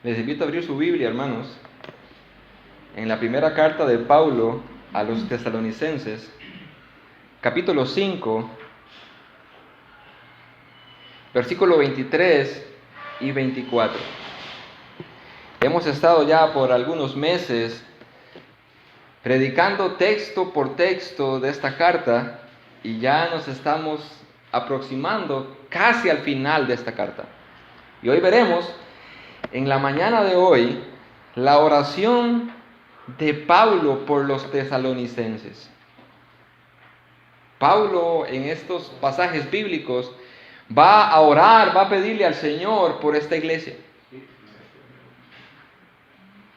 Les invito a abrir su Biblia, hermanos, en la primera carta de Pablo a los tesalonicenses, capítulo 5, versículo 23 y 24. Hemos estado ya por algunos meses predicando texto por texto de esta carta y ya nos estamos aproximando casi al final de esta carta. Y hoy veremos, en la mañana de hoy, la oración de Pablo por los tesalonicenses. Pablo en estos pasajes bíblicos va a orar, va a pedirle al Señor por esta iglesia.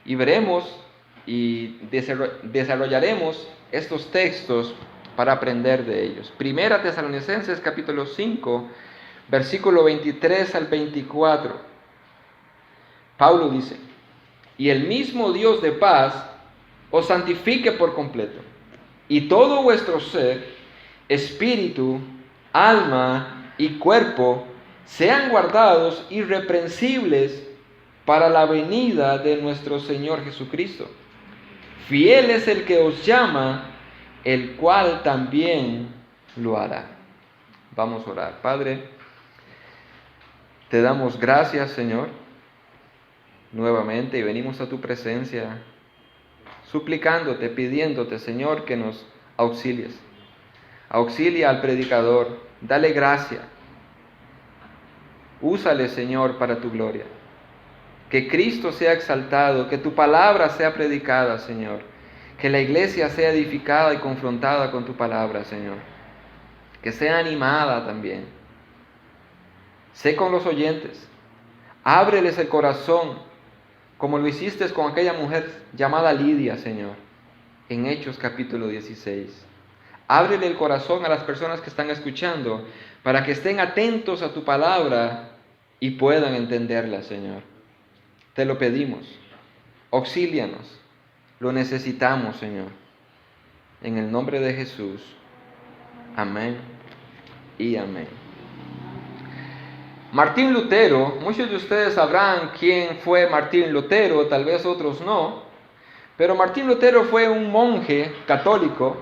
Y veremos y desarrollaremos estos textos para aprender de ellos. Primera Tesalonicenses capítulo 5, versículo 23 al 24. Pablo dice: y el mismo Dios de paz os santifique por completo, y todo vuestro ser, espíritu, alma y cuerpo sean guardados irreprensibles para la venida de nuestro Señor Jesucristo. Fiel es el que os llama, el cual también lo hará. Vamos a orar. Padre, te damos gracias, Señor, nuevamente, y venimos a tu presencia suplicándote, pidiéndote, Señor, que nos auxilies. Auxilia al predicador, dale gracia. Úsale, Señor, para tu gloria. Que Cristo sea exaltado, que tu palabra sea predicada, Señor. Que la iglesia sea edificada y confrontada con tu palabra, Señor. Que sea animada también. Sé con los oyentes. Ábreles el corazón, como lo hiciste con aquella mujer llamada Lidia, Señor, en Hechos capítulo 16. Ábrele el corazón a las personas que están escuchando, para que estén atentos a tu palabra y puedan entenderla, Señor. Te lo pedimos. Auxílianos. Lo necesitamos, Señor. En el nombre de Jesús. Amén y amén. Martín Lutero, muchos de ustedes sabrán quién fue Martín Lutero, tal vez otros no, pero Martín Lutero fue un monje católico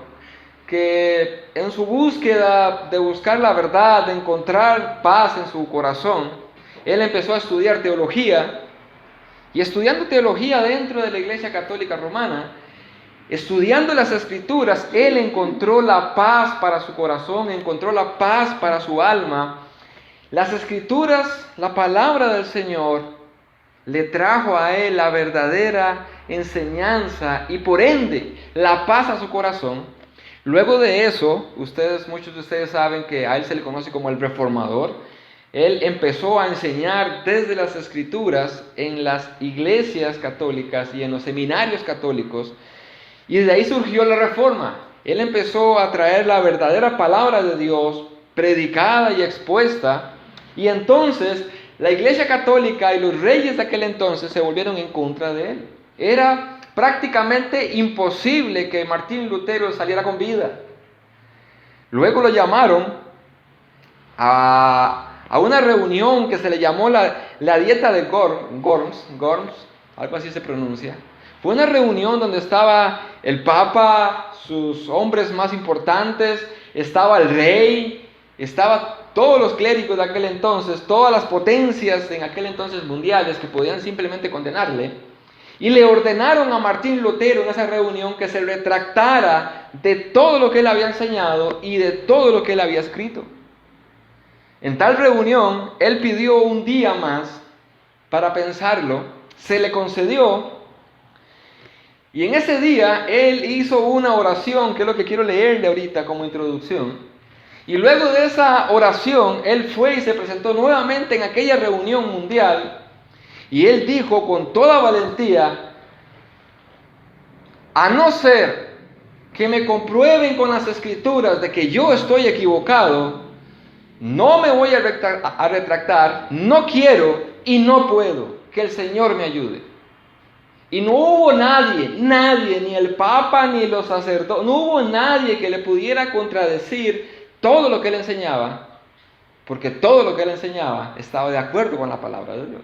que en su búsqueda de buscar la verdad, de encontrar paz en su corazón, él empezó a estudiar teología. Y estudiando teología dentro de la Iglesia Católica Romana, estudiando las Escrituras, él encontró la paz para su corazón, encontró la paz para su alma. Las Escrituras, la palabra del Señor, le trajo a él la verdadera enseñanza y por ende la paz a su corazón. Luego de eso, muchos de ustedes saben que a él se le conoce como el reformador. Él empezó a enseñar desde las Escrituras en las iglesias católicas y en los seminarios católicos, y de ahí surgió la Reforma. Él empezó a traer la verdadera palabra de Dios, predicada y expuesta, y entonces la Iglesia Católica y los reyes de aquel entonces se volvieron en contra de él. Era prácticamente imposible que Martín Lutero saliera con vida. Luego lo llamaron a una reunión que se le llamó la dieta de Worms, algo así se pronuncia. Fue una reunión donde estaba el Papa, sus hombres más importantes, estaba el rey, estaba todos los clérigos de aquel entonces, todas las potencias en aquel entonces mundiales que podían simplemente condenarle, y le ordenaron a Martín Lutero en esa reunión que se retractara de todo lo que él había enseñado y de todo lo que él había escrito. En tal reunión, él pidió un día más para pensarlo, se le concedió, y en ese día él hizo una oración, que es lo que quiero leerle ahorita como introducción, y luego de esa oración, él fue y se presentó nuevamente en aquella reunión mundial, y él dijo con toda valentía: a no ser que me comprueben con las Escrituras de que yo estoy equivocado, no me voy a retractar, no quiero y no puedo. Que el Señor me ayude. Y no hubo nadie, ni el Papa, ni los sacerdotes, no hubo nadie que le pudiera contradecir todo lo que él enseñaba, porque todo lo que él enseñaba estaba de acuerdo con la palabra de Dios.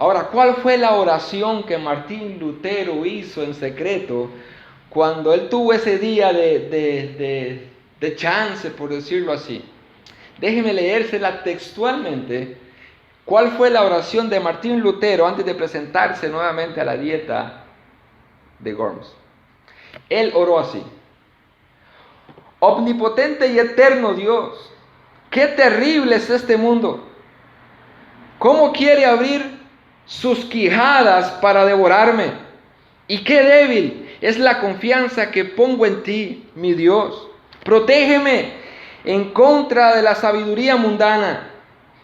Ahora, ¿cuál fue la oración que Martín Lutero hizo en secreto cuando él tuvo ese día de chance, por decirlo así? Déjeme leérsela textualmente. ¿Cuál fue la oración de Martín Lutero antes de presentarse nuevamente a la dieta de Worms? Él oró así: omnipotente y eterno Dios, qué terrible es este mundo. ¿Cómo quiere abrir sus quijadas para devorarme? Y qué débil es la confianza que pongo en ti, mi Dios. Protégeme en contra de la sabiduría mundana.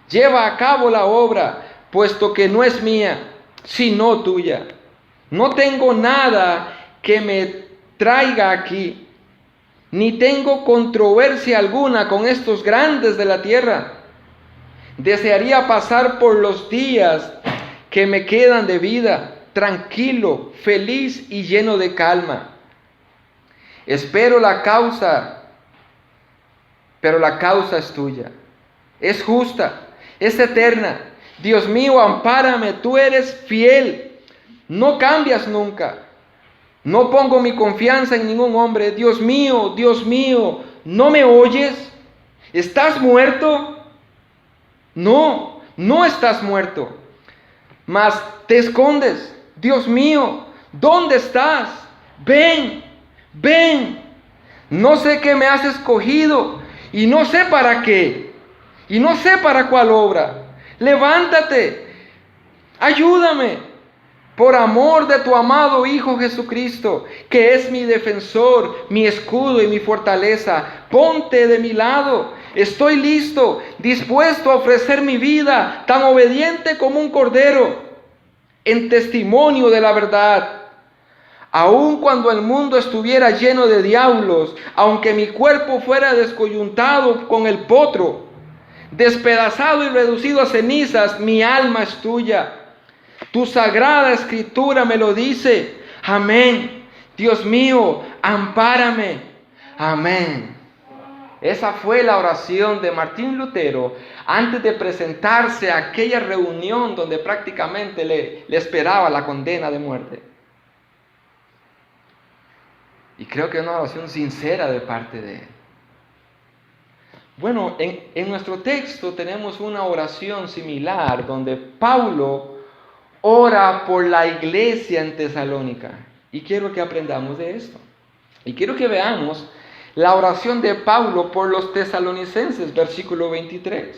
Lleva a cabo la obra, puesto que no es mía, sino tuya. No tengo nada que me traiga aquí, ni tengo controversia alguna con estos grandes de la tierra. Desearía pasar por los días que me quedan de vida, tranquilo, feliz y lleno de calma. Espero la causa, pero la causa es tuya. Es justa, es eterna. Dios mío, ampárame, tú eres fiel. No cambias nunca. No pongo mi confianza en ningún hombre. Dios mío, ¿no me oyes? ¿Estás muerto? No, no estás muerto, mas te escondes. Dios mío, ¿dónde estás? Ven, ven. No sé qué me has escogido y no sé para qué, y no sé para cuál obra. Levántate, ayúdame. Por amor de tu amado Hijo Jesucristo, que es mi defensor, mi escudo y mi fortaleza, ponte de mi lado. Estoy listo, dispuesto a ofrecer mi vida, tan obediente como un cordero, en testimonio de la verdad. Aun cuando el mundo estuviera lleno de diablos, aunque mi cuerpo fuera descoyuntado con el potro, despedazado y reducido a cenizas, mi alma es tuya. Tu sagrada escritura me lo dice. Amén. Dios mío, ampárame. Amén. Esa fue la oración de Martín Lutero antes de presentarse a aquella reunión donde prácticamente le esperaba la condena de muerte. Y creo que es una oración sincera de parte de él. Bueno, en nuestro texto tenemos una oración similar donde Pablo ora por la iglesia en Tesalónica. Y quiero que aprendamos de esto. Y quiero que veamos la oración de Pablo por los tesalonicenses, versículo 23.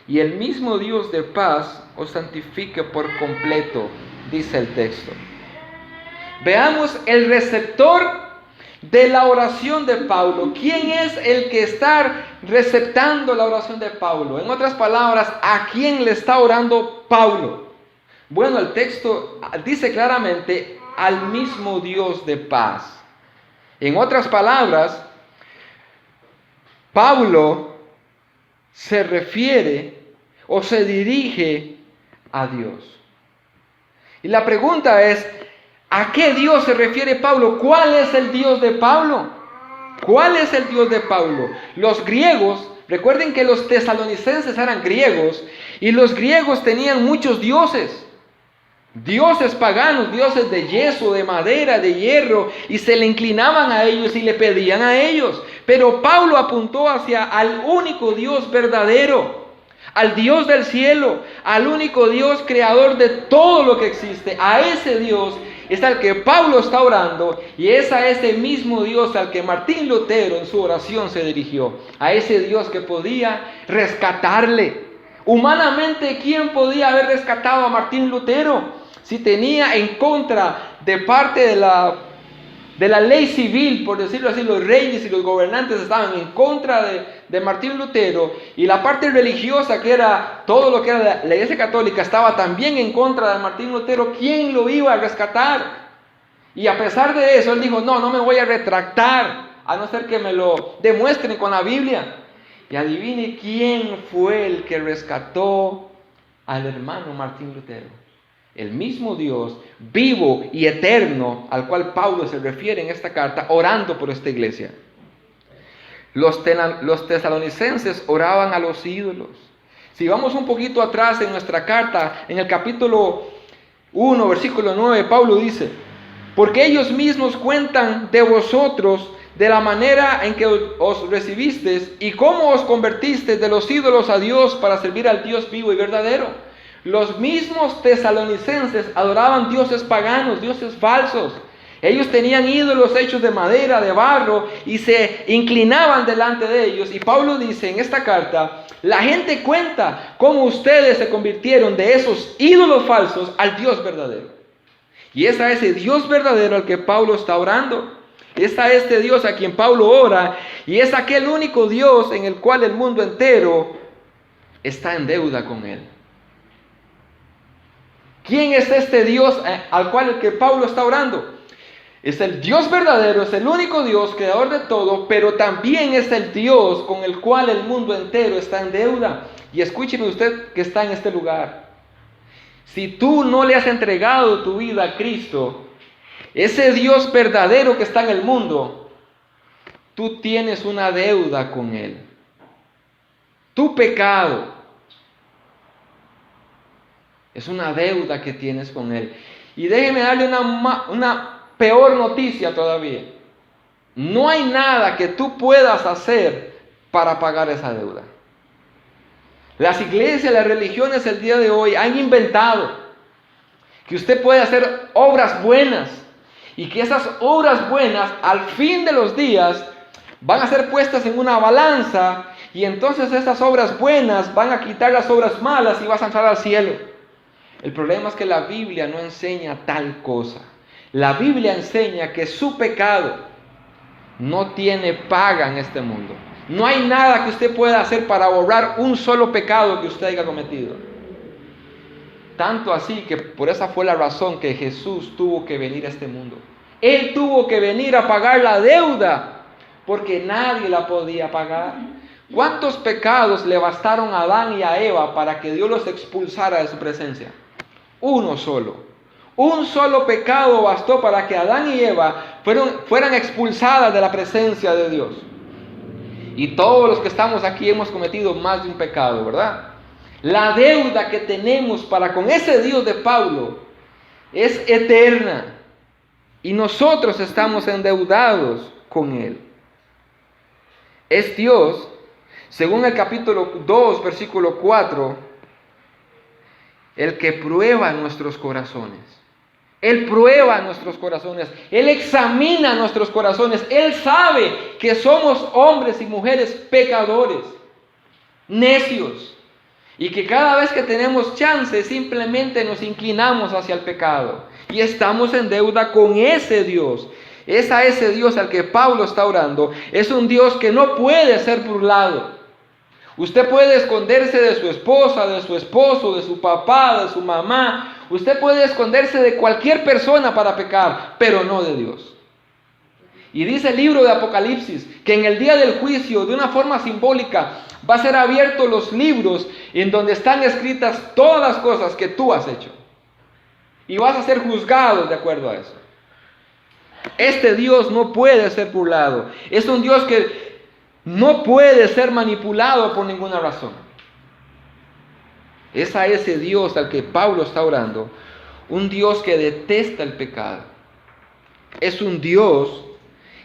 Y el mismo Dios de paz os santifique por completo, dice el texto. Veamos el receptor de la oración de Pablo. ¿Quién es el que está receptando la oración de Pablo? En otras palabras, ¿a quién le está orando Pablo? Bueno, el texto dice claramente al mismo Dios de paz. En otras palabras, Pablo se refiere o se dirige a Dios. Y la pregunta es, ¿a qué Dios se refiere Pablo? ¿Cuál es el Dios de Pablo? ¿Cuál es el Dios de Pablo? Los griegos, recuerden que los tesalonicenses eran griegos y los griegos tenían muchos dioses. Dioses paganos, dioses de yeso, de madera, de hierro, y se le inclinaban a ellos y le pedían a ellos. Pero Pablo apuntó al único Dios verdadero, al Dios del cielo, al único Dios creador de todo lo que existe. A ese Dios es al que Pablo está orando, y es a ese mismo Dios al que Martín Lutero en su oración se dirigió. A ese Dios que podía rescatarle. Humanamente, ¿quién podía haber rescatado a Martín Lutero? Si tenía en contra de parte de la ley civil, por decirlo así, los reyes y los gobernantes estaban en contra de Martín Lutero, y la parte religiosa, que era todo lo que era la iglesia católica, estaba también en contra de Martín Lutero, ¿quién lo iba a rescatar? Y a pesar de eso, él dijo, no me voy a retractar, a no ser que me lo demuestren con la Biblia. Y adivine quién fue el que rescató al hermano Martín Lutero. El mismo Dios vivo y eterno al cual Pablo se refiere en esta carta, orando por esta iglesia. Los tesalonicenses oraban a los ídolos. Si vamos un poquito atrás en nuestra carta, en el capítulo 1, versículo 9, Pablo dice: porque ellos mismos cuentan de vosotros, de la manera en que os recibisteis y cómo os convertisteis de los ídolos a Dios para servir al Dios vivo y verdadero. Los mismos tesalonicenses adoraban dioses paganos, dioses falsos. Ellos tenían ídolos hechos de madera, de barro, y se inclinaban delante de ellos. Y Pablo dice en esta carta: la gente cuenta cómo ustedes se convirtieron de esos ídolos falsos al Dios verdadero. Y es a ese Dios verdadero al que Pablo está orando. Es a este Dios a quien Pablo ora, y es aquel único Dios en el cual el mundo entero está en deuda con él. ¿Quién es este Dios al cual el que Pablo está orando? Es el Dios verdadero, es el único Dios, creador de todo, pero también es el Dios con el cual el mundo entero está en deuda. Y escúcheme usted que está en este lugar. Si tú no le has entregado tu vida a Cristo, ese Dios verdadero que está en el mundo, tú tienes una deuda con Él. Tu pecado es una deuda que tienes con Él. Y déjeme darle una peor noticia todavía. No hay nada que tú puedas hacer para pagar esa deuda. Las iglesias, las religiones el día de hoy han inventado que usted puede hacer obras buenas y que esas obras buenas al fin de los días van a ser puestas en una balanza, y entonces esas obras buenas van a quitar las obras malas y vas a entrar al cielo. El problema es que la Biblia no enseña tal cosa. La Biblia enseña que su pecado no tiene paga en este mundo. No hay nada que usted pueda hacer para borrar un solo pecado que usted haya cometido. Tanto así que por esa fue la razón que Jesús tuvo que venir a este mundo. Él tuvo que venir a pagar la deuda, porque nadie la podía pagar. ¿Cuántos pecados le bastaron a Adán y a Eva para que Dios los expulsara de su presencia? Uno solo. Un solo pecado bastó para que Adán y Eva fueran expulsadas de la presencia de Dios. Y todos los que estamos aquí hemos cometido más de un pecado, ¿verdad? La deuda que tenemos para con ese Dios de Pablo es eterna. Y nosotros estamos endeudados con Él. Es Dios, según el capítulo 2, versículo 4, el que prueba nuestros corazones. Él prueba nuestros corazones. Él examina nuestros corazones. Él sabe que somos hombres y mujeres pecadores, necios, y que cada vez que tenemos chance simplemente nos inclinamos hacia el pecado. Y estamos en deuda con ese Dios. Es a ese Dios al que Pablo está orando. Es un Dios que no puede ser burlado. Usted puede esconderse de su esposa, de su esposo, de su papá, de su mamá. Usted puede esconderse de cualquier persona para pecar, pero no de Dios. Y dice el libro de Apocalipsis que en el día del juicio, de una forma simbólica, va a ser abiertos los libros en donde están escritas todas las cosas que tú has hecho. Y vas a ser juzgado de acuerdo a eso. Este Dios no puede ser burlado. Es un Dios que no puede ser manipulado por ninguna razón. Es a ese Dios al que Pablo está orando. Un Dios que detesta el pecado. Es un Dios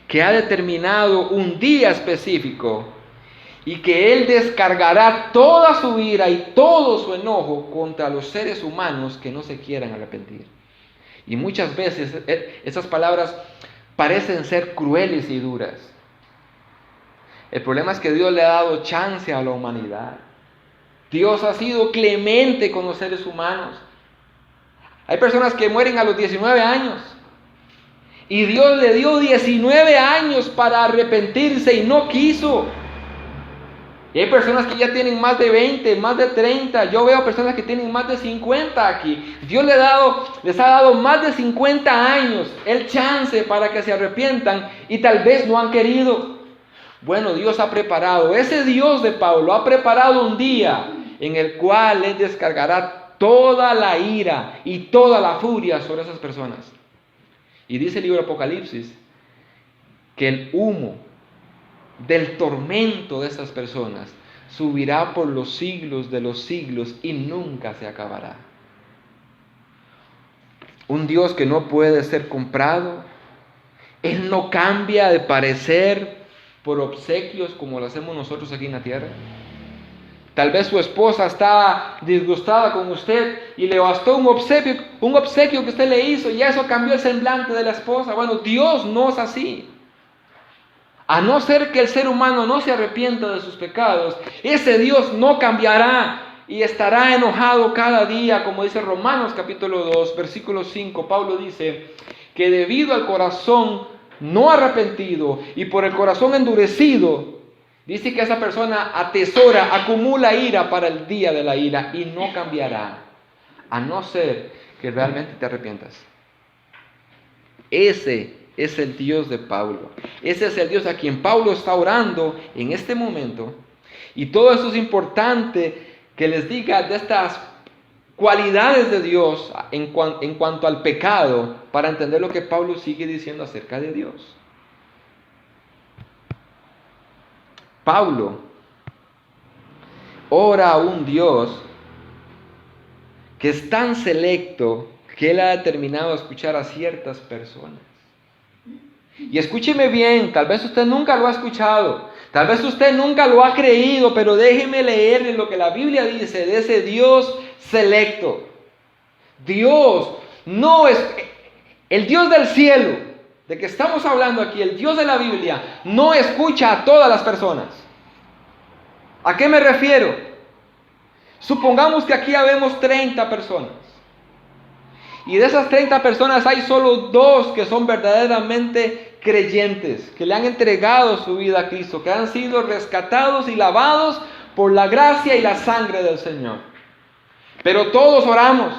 que ha determinado un día específico y que Él descargará toda su ira y todo su enojo contra los seres humanos que no se quieran arrepentir. Y muchas veces esas palabras parecen ser crueles y duras. El problema es que Dios le ha dado chance a la humanidad. Dios ha sido clemente con los seres humanos. Hay personas que mueren a los 19 años. Y Dios le dio 19 años para arrepentirse y no quiso. Y hay personas que ya tienen más de 20, más de 30. Yo veo personas que tienen más de 50 aquí. Dios les ha dado más de 50 años el chance para que se arrepientan y tal vez no han querido. Bueno, Dios ha preparado, ese Dios de Pablo ha preparado un día en el cual Él descargará toda la ira y toda la furia sobre esas personas. Y dice el libro de Apocalipsis que el humo del tormento de esas personas subirá por los siglos de los siglos y nunca se acabará. Un Dios que no puede ser comprado. Él no cambia de parecer por obsequios como lo hacemos nosotros aquí en la tierra. Tal vez su esposa está disgustada con usted y le bastó un obsequio que usted le hizo y eso cambió el semblante de la esposa. Bueno, Dios no es así. A no ser que el ser humano no se arrepienta de sus pecados, ese Dios no cambiará y estará enojado cada día, como dice Romanos capítulo 2, versículo 5. Pablo dice que debido al corazón no arrepentido y por el corazón endurecido, dice que esa persona atesora, acumula ira para el día de la ira y no cambiará, a no ser que realmente te arrepientas. Ese es el Dios de Pablo. Ese es el Dios a quien Pablo está orando en este momento. Y todo eso es importante que les diga de estas cualidades de Dios en cuanto al pecado, para entender lo que Pablo sigue diciendo acerca de Dios. Pablo ora a un Dios que es tan selecto que él ha determinado escuchar a ciertas personas. Y escúcheme bien, tal vez usted nunca lo ha escuchado, tal vez usted nunca lo ha creído, pero déjeme leerle lo que la Biblia dice de ese Dios selecto. Dios no es el Dios del cielo, de que estamos hablando aquí, el Dios de la Biblia, no escucha a todas las personas. ¿A qué me refiero? Supongamos que aquí habemos 30 personas. Y de esas 30 personas hay solo 2 que son verdaderamente creyentes, que le han entregado su vida a Cristo, que han sido rescatados y lavados por la gracia y la sangre del Señor. Pero todos oramos.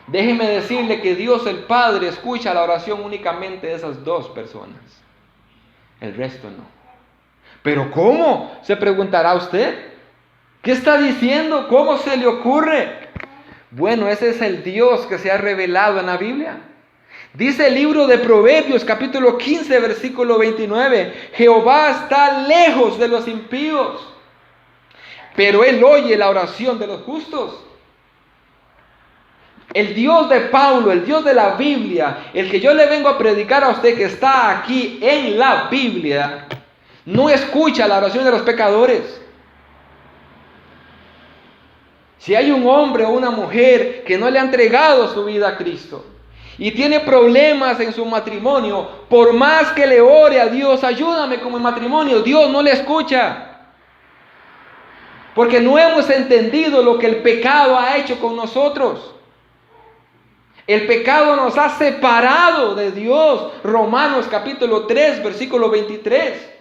Déjeme decirle que Dios el Padre escucha la oración únicamente de esas 2 personas. El resto no. ¿Pero cómo? Se preguntará usted. ¿Qué está diciendo? ¿Cómo se le ocurre? Bueno, ese es el Dios que se ha revelado en la Biblia. Dice el libro de Proverbios, capítulo 15, versículo 29. Jehová está lejos de los impíos, pero Él oye la oración de los justos. El Dios de Pablo, el Dios de la Biblia, el que yo le vengo a predicar a usted que está aquí en la Biblia, no escucha la oración de los pecadores. Si hay un hombre o una mujer que no le ha entregado su vida a Cristo y tiene problemas en su matrimonio, por más que le ore a Dios, ayúdame con mi matrimonio, Dios no le escucha. Porque no hemos entendido lo que el pecado ha hecho con nosotros. El pecado nos ha separado de Dios. Romanos capítulo 3, versículo 23.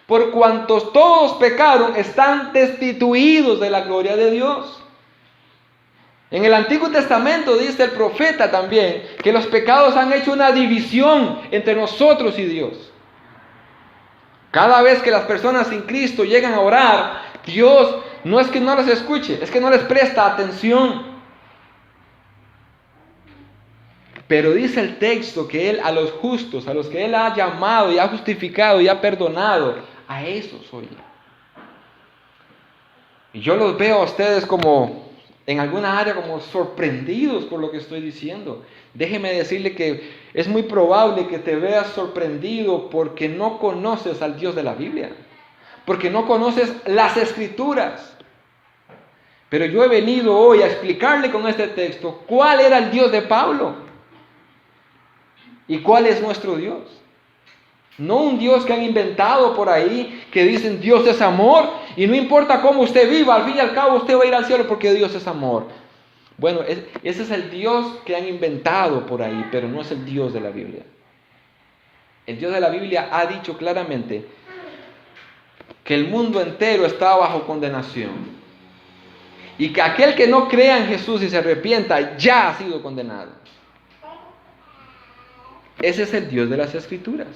Por cuantos todos pecaron, están destituidos de la gloria de Dios. En el Antiguo Testamento dice el profeta también que los pecados han hecho una división entre nosotros y Dios. Cada vez que las personas sin Cristo llegan a orar, Dios no es que no les escuche, es que no les presta atención. Pero dice el texto que Él a los justos, a los que Él ha llamado y ha justificado y ha perdonado, a esos oye. Y yo los veo a ustedes como en alguna área como sorprendidos por lo que estoy diciendo. Déjeme decirle que es muy probable que te veas sorprendido porque no conoces al Dios de la Biblia, porque no conoces las Escrituras. Pero yo he venido hoy a explicarle con este texto cuál era el Dios de Pablo y cuál es nuestro Dios. No un Dios que han inventado por ahí, que dicen Dios es amor y no importa cómo usted viva, al fin y al cabo usted va a ir al cielo porque Dios es amor. Bueno, ese es el Dios que han inventado por ahí, pero no es el Dios de la Biblia. El Dios de la Biblia ha dicho claramente que el mundo entero está bajo condenación y que aquel que no crea en Jesús y se arrepienta ya ha sido condenado. Ese es el Dios de las Escrituras.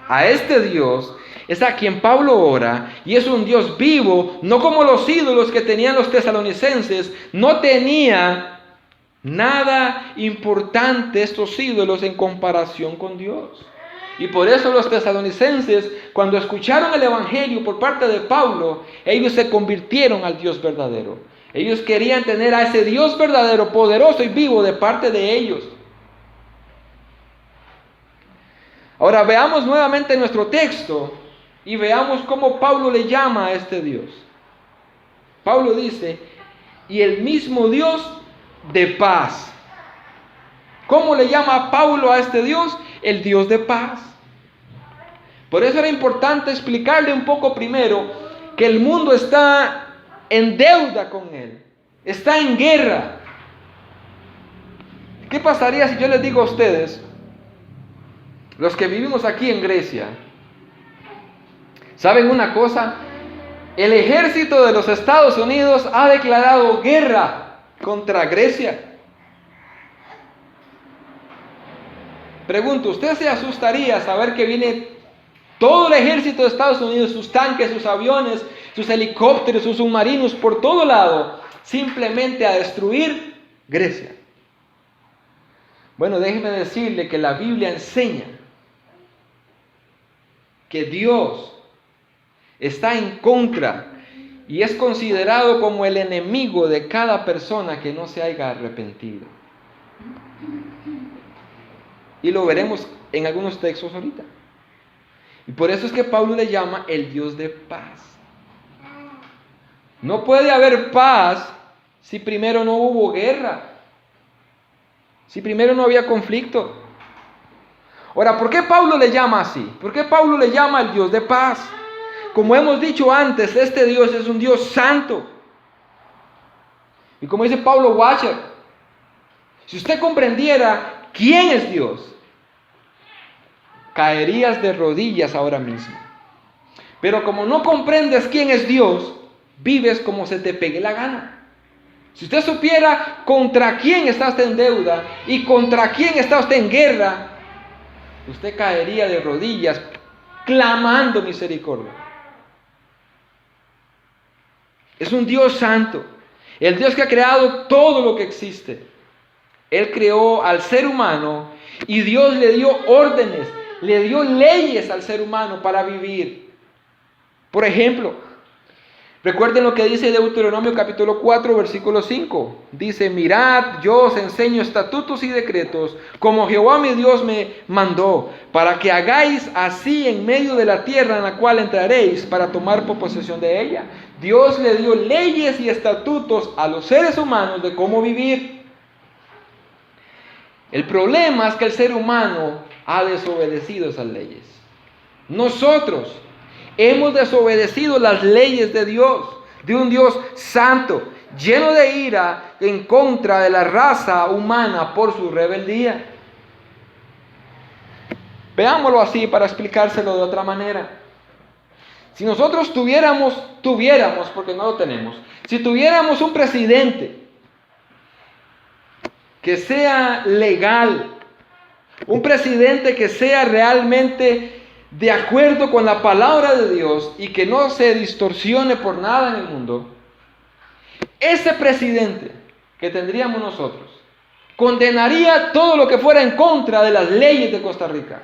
A este Dios es a quien Pablo ora, y es un Dios vivo, no como los ídolos que tenían los tesalonicenses. No tenía nada importante estos ídolos en comparación con Dios. Y por eso los tesalonicenses, cuando escucharon el Evangelio por parte de Pablo, ellos se convirtieron al Dios verdadero. Ellos querían tener a ese Dios verdadero, poderoso y vivo de parte de ellos. Ahora veamos nuevamente nuestro texto y veamos cómo Pablo le llama a este Dios. Pablo dice, y el mismo Dios de paz. ¿Cómo le llama Pablo a este Dios? El Dios de paz. Por eso era importante explicarle un poco primero que el mundo está en deuda con él, está en guerra. ¿Qué pasaría si yo les digo a ustedes, los que vivimos aquí en Grecia, saben una cosa? El ejército de los Estados Unidos ha declarado guerra contra Grecia. Pregunto, ¿usted se asustaría saber que viene todo el ejército de Estados Unidos, sus tanques, sus aviones, sus helicópteros, sus submarinos, por todo lado, simplemente a destruir Grecia? Bueno, déjeme decirle que la Biblia enseña que Dios está en contra y es considerado como el enemigo de cada persona que no se haya arrepentido. Y lo veremos en algunos textos ahorita. Y por eso es que Pablo le llama el Dios de paz. No puede haber paz si primero no hubo guerra, si primero no había conflicto. Ahora, ¿por qué Pablo le llama así? ¿Por qué Pablo le llama el Dios de paz? Como hemos dicho antes, este Dios es un Dios santo. Y como dice Paulo Washer, si usted comprendiera quién es Dios, caerías de rodillas ahora mismo. Pero como no comprendes quién es Dios, vives como se te pegue la gana. Si usted supiera contra quién está usted en deuda y contra quién está usted en guerra, usted caería de rodillas clamando misericordia. Es un Dios santo, el Dios que ha creado todo lo que existe. Él creó al ser humano y Dios le dio órdenes, le dio leyes al ser humano para vivir. Por ejemplo, recuerden lo que dice Deuteronomio capítulo 4, versículo 5. Dice, mirad, yo os enseño estatutos y decretos, como Jehová mi Dios me mandó, para que hagáis así en medio de la tierra en la cual entraréis, para tomar posesión de ella. Dios le dio leyes y estatutos a los seres humanos de cómo vivir. El problema es que el ser humano ha desobedecido esas leyes. Nosotros hemos desobedecido las leyes de Dios, de un Dios santo, lleno de ira en contra de la raza humana por su rebeldía. Veámoslo así para explicárselo de otra manera. Si nosotros tuviéramos, porque no lo tenemos, si tuviéramos un presidente que sea legal, un presidente que sea realmente de acuerdo con la palabra de Dios y que no se distorsione por nada en el mundo, ese presidente que tendríamos nosotros condenaría todo lo que fuera en contra de las leyes de Costa Rica.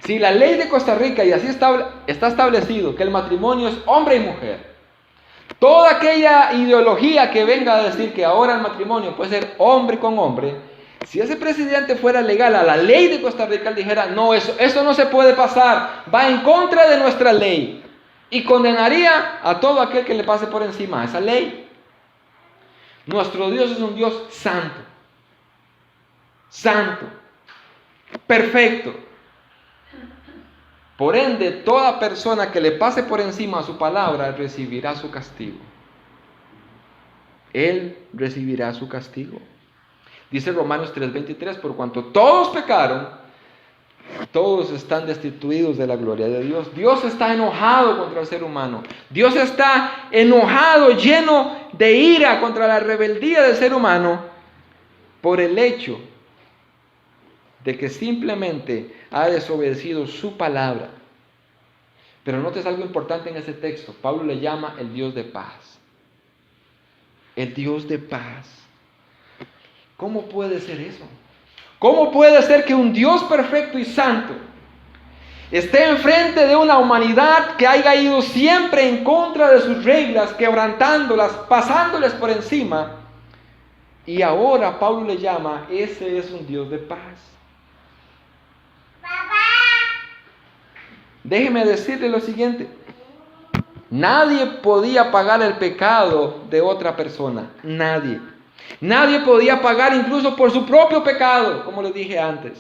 Si la ley de Costa Rica, y así está establecido, que el matrimonio es hombre y mujer, toda aquella ideología que venga a decir que ahora el matrimonio puede ser hombre con hombre, si ese presidente fuera legal a la ley de Costa Rica, él dijera, no, eso no se puede pasar, va en contra de nuestra ley, y condenaría a todo aquel que le pase por encima a esa ley. Nuestro Dios es un Dios santo, santo, perfecto. Por ende, toda persona que le pase por encima a su palabra recibirá su castigo. Él recibirá su castigo. Dice Romanos 3:23, por cuanto todos pecaron, todos están destituidos de la gloria de Dios. Dios está enojado contra el ser humano. Dios está enojado, lleno de ira contra la rebeldía del ser humano por el hecho de que simplemente ha desobedecido su palabra. Pero notes algo importante en ese texto. Pablo le llama el Dios de paz. El Dios de paz. ¿Cómo puede ser eso? ¿Cómo puede ser que un Dios perfecto y santo esté enfrente de una humanidad que haya ido siempre en contra de sus reglas, quebrantándolas, pasándoles por encima. Y ahora Pablo le llama, ese es un Dios de paz. Déjeme decirle lo siguiente. Nadie podía pagar el pecado de otra persona. Nadie. Nadie podía pagar incluso por su propio pecado, como les dije antes.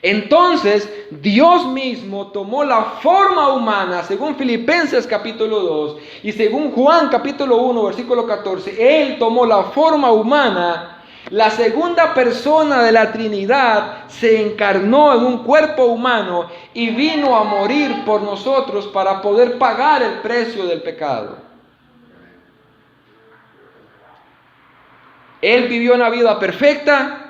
Entonces, Dios mismo tomó la forma humana, según Filipenses capítulo 2 y según Juan capítulo 1, versículo 14. Él tomó la forma humana. La segunda persona de la Trinidad se encarnó en un cuerpo humano y vino a morir por nosotros para poder pagar el precio del pecado. Él vivió una vida perfecta,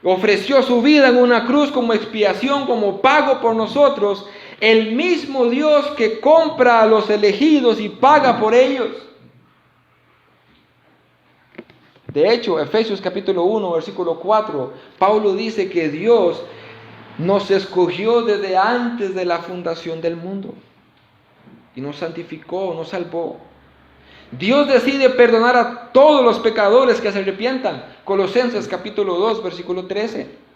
ofreció su vida en una cruz como expiación, como pago por nosotros. El mismo Dios que compra a los elegidos y paga por ellos. De hecho, Efesios capítulo 1, versículo 4, Pablo dice que Dios nos escogió desde antes de la fundación del mundo y nos santificó, nos salvó. Dios decide perdonar a todos los pecadores que se arrepientan. Colosenses capítulo 2, versículo 13.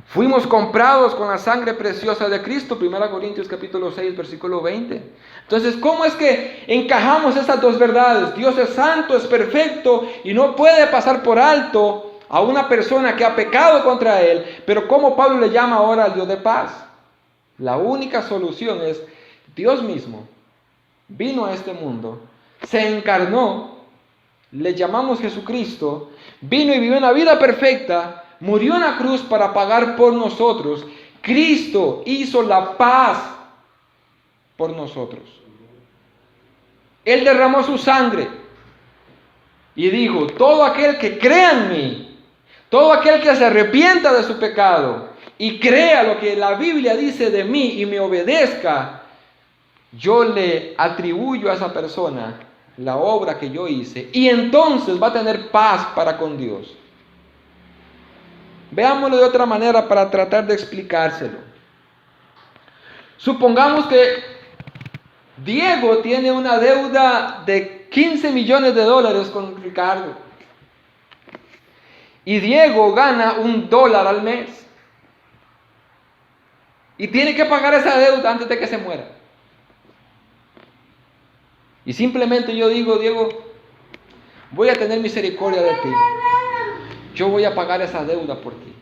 Fuimos comprados con la sangre preciosa de Cristo, 1 Corintios capítulo 6, versículo 20. Entonces, ¿cómo es que encajamos esas dos verdades? Dios es santo, es perfecto y no puede pasar por alto a una persona que ha pecado contra Él. Pero ¿cómo Pablo le llama ahora al Dios de paz? La única solución es Dios mismo vino a este mundo, se encarnó, le llamamos Jesucristo, vino y vivió una vida perfecta, murió en la cruz para pagar por nosotros. Cristo hizo la paz por nosotros. Él derramó su sangre y dijo, todo aquel que crea en mí, todo aquel que se arrepienta de su pecado y crea lo que la Biblia dice de mí y me obedezca, yo le atribuyo a esa persona la obra que yo hice y entonces va a tener paz para con Dios. Veámoslo de otra manera para tratar de explicárselo. Supongamos que Diego tiene una deuda de 15 millones de dólares con Ricardo y Diego gana $1 al mes y tiene que pagar esa deuda antes de que se muera. Y simplemente yo digo, Diego, voy a tener misericordia de ti. Yo voy a pagar esa deuda por ti.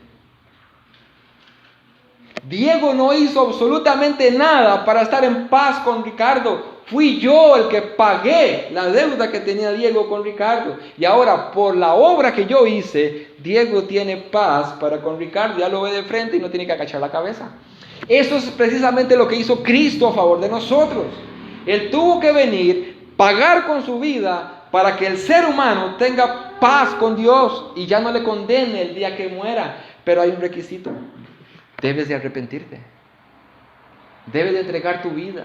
Diego no hizo absolutamente nada para estar en paz con Ricardo. Fui yo el que pagué la deuda que tenía Diego con Ricardo. Y ahora, por la obra que yo hice, Diego tiene paz para con Ricardo. Ya lo ve de frente y no tiene que agachar la cabeza. Eso es precisamente lo que hizo Cristo a favor de nosotros. Él tuvo que venir, pagar con su vida para que el ser humano tenga paz con Dios y ya no le condene el día que muera. Pero hay un requisito. Debes de arrepentirte. Debes de entregar tu vida.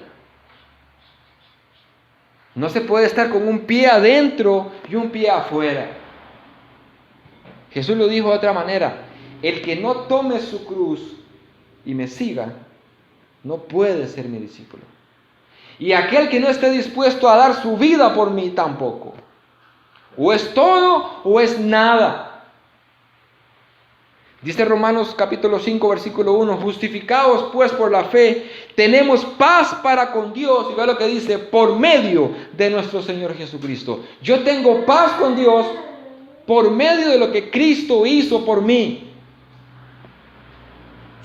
No se puede estar con un pie adentro y un pie afuera. Jesús lo dijo de otra manera. El que no tome su cruz y me siga, no puede ser mi discípulo. Y aquel que no esté dispuesto a dar su vida por mí tampoco. O es todo o es nada. Dice Romanos capítulo 5 versículo 1, justificados pues por la fe, tenemos paz para con Dios. Y ve lo que dice, por medio de nuestro Señor Jesucristo. Yo tengo paz con Dios por medio de lo que Cristo hizo por mí.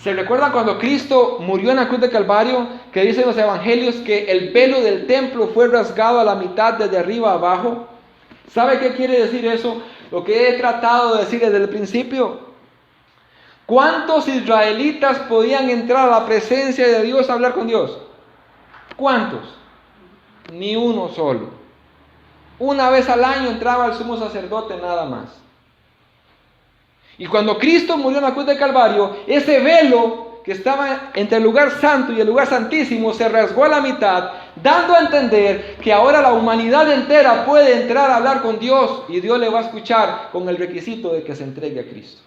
¿Se recuerdan cuando Cristo murió en la cruz de Calvario? Que dicen los evangelios que el velo del templo fue rasgado a la mitad desde arriba a abajo. ¿Sabe qué quiere decir eso? Lo que he tratado de decir desde el principio. ¿Cuántos israelitas podían entrar a la presencia de Dios a hablar con Dios? ¿Cuántos? Ni uno solo. Una vez al año entraba el sumo sacerdote nada más. Y cuando Cristo murió en la cruz de Calvario, ese velo que estaba entre el lugar santo y el lugar santísimo se rasgó a la mitad, dando a entender que ahora la humanidad entera puede entrar a hablar con Dios y Dios le va a escuchar con el requisito de que se entregue a Cristo.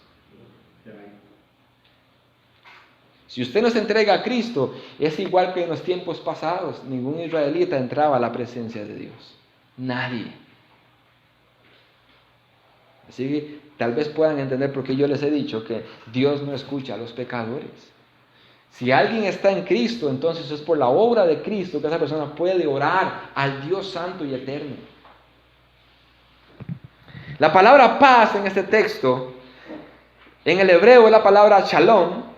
Si usted no se entrega a Cristo, es igual que en los tiempos pasados. Ningún israelita entraba a la presencia de Dios. Nadie. Así que tal vez puedan entender por qué yo les he dicho que Dios no escucha a los pecadores. Si alguien está en Cristo, entonces es por la obra de Cristo que esa persona puede orar al Dios santo y eterno. La palabra paz en este texto, en el hebreo es la palabra shalom,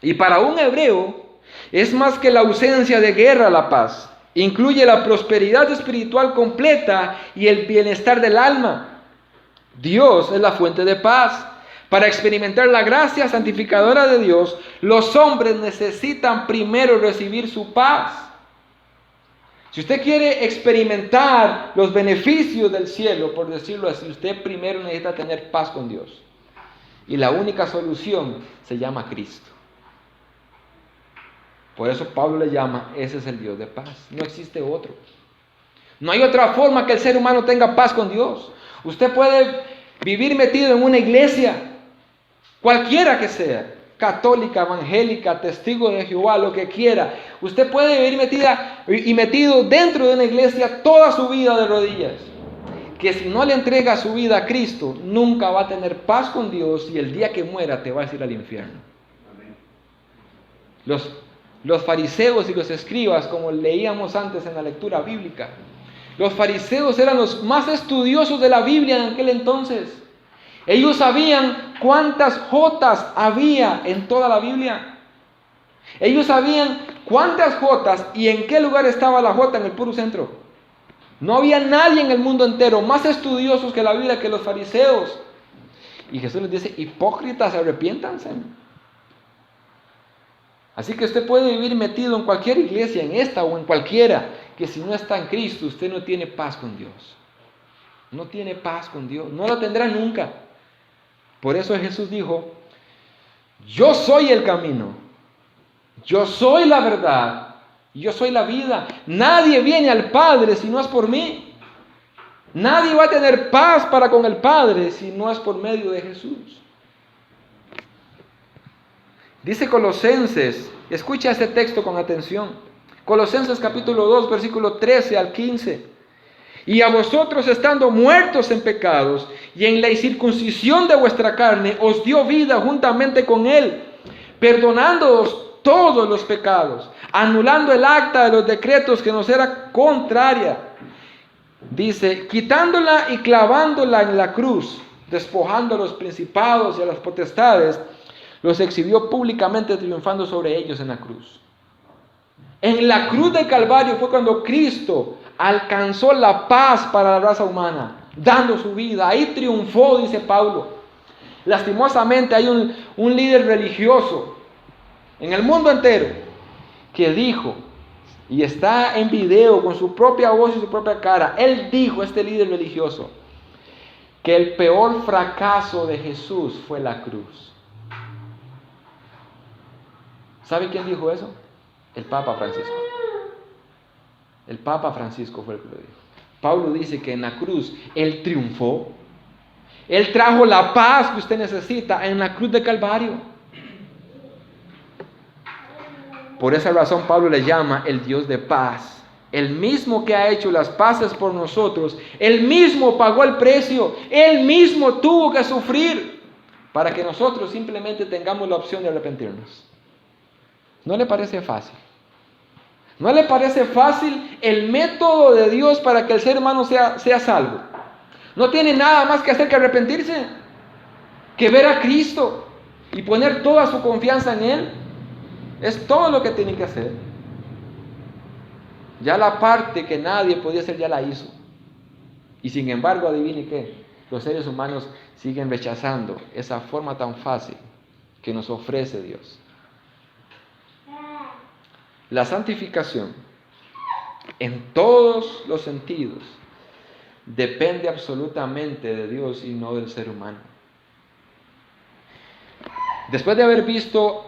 y para un hebreo es más que la ausencia de guerra la paz. Incluye la prosperidad espiritual completa y el bienestar del alma. Dios es la fuente de paz. Para experimentar la gracia santificadora de Dios, los hombres necesitan primero recibir su paz. Si usted quiere experimentar los beneficios del cielo, por decirlo así, usted primero necesita tener paz con Dios. Y la única solución se llama Cristo. Por eso Pablo le llama, ese es el Dios de paz. No existe otro. No hay otra forma que el ser humano tenga paz con Dios. Usted puede vivir metido en una iglesia, cualquiera que sea, católica, evangélica, testigo de Jehová, lo que quiera. Usted puede vivir metido dentro de una iglesia toda su vida de rodillas. Que si no le entrega su vida a Cristo, nunca va a tener paz con Dios y el día que muera te va a ir al infierno. Los fariseos y los escribas, como leíamos antes en la lectura bíblica, los fariseos eran los más estudiosos de la Biblia en aquel entonces. Ellos sabían cuántas jotas había en toda la Biblia. Ellos sabían cuántas jotas y en qué lugar estaba la jota en el puro centro. No había nadie en el mundo entero más estudiosos que la Biblia que los fariseos. Y Jesús les dice, hipócritas, arrepiéntanse. Así que usted puede vivir metido en cualquier iglesia, en esta o en cualquiera, que si no está en Cristo, usted no tiene paz con Dios. No tiene paz con Dios, no la tendrá nunca. Por eso Jesús dijo, yo soy el camino, yo soy la verdad, yo soy la vida. Nadie viene al Padre si no es por mí. Nadie va a tener paz para con el Padre si no es por medio de Jesús. Dice Colosenses, escucha este texto con atención. Colosenses capítulo 2, versículo 13 al 15. Y a vosotros estando muertos en pecados y en la incircuncisión de vuestra carne, os dio vida juntamente con Él, perdonándoos todos los pecados, anulando el acta de los decretos que nos era contraria. Dice, quitándola y clavándola en la cruz, despojando a los principados y a las potestades, los exhibió públicamente triunfando sobre ellos en la cruz. En la cruz del Calvario fue cuando Cristo alcanzó la paz para la raza humana, dando su vida. Ahí triunfó, dice Pablo. Lastimosamente hay un líder religioso en el mundo entero que dijo, y está en video con su propia voz y su propia cara, él dijo, este líder religioso, que el peor fracaso de Jesús fue la cruz. ¿Sabe quién dijo eso? El Papa Francisco. El Papa Francisco fue el que lo dijo. Pablo dice que en la cruz Él triunfó. Él trajo la paz que usted necesita en la cruz de Calvario. Por esa razón Pablo le llama el Dios de paz. El mismo que ha hecho las paces por nosotros. Él mismo pagó el precio. Él mismo tuvo que sufrir para que nosotros simplemente tengamos la opción de arrepentirnos. ¿No le parece fácil? ¿No le parece fácil el método de Dios para que el ser humano sea salvo? No tiene nada más que hacer que arrepentirse, que ver a Cristo y poner toda su confianza en Él. Es todo lo que tiene que hacer. Ya la parte que nadie podía hacer ya la hizo. Y sin embargo, adivine qué, los seres humanos siguen rechazando esa forma tan fácil que nos ofrece Dios. La santificación, en todos los sentidos, depende absolutamente de Dios y no del ser humano. Después de haber visto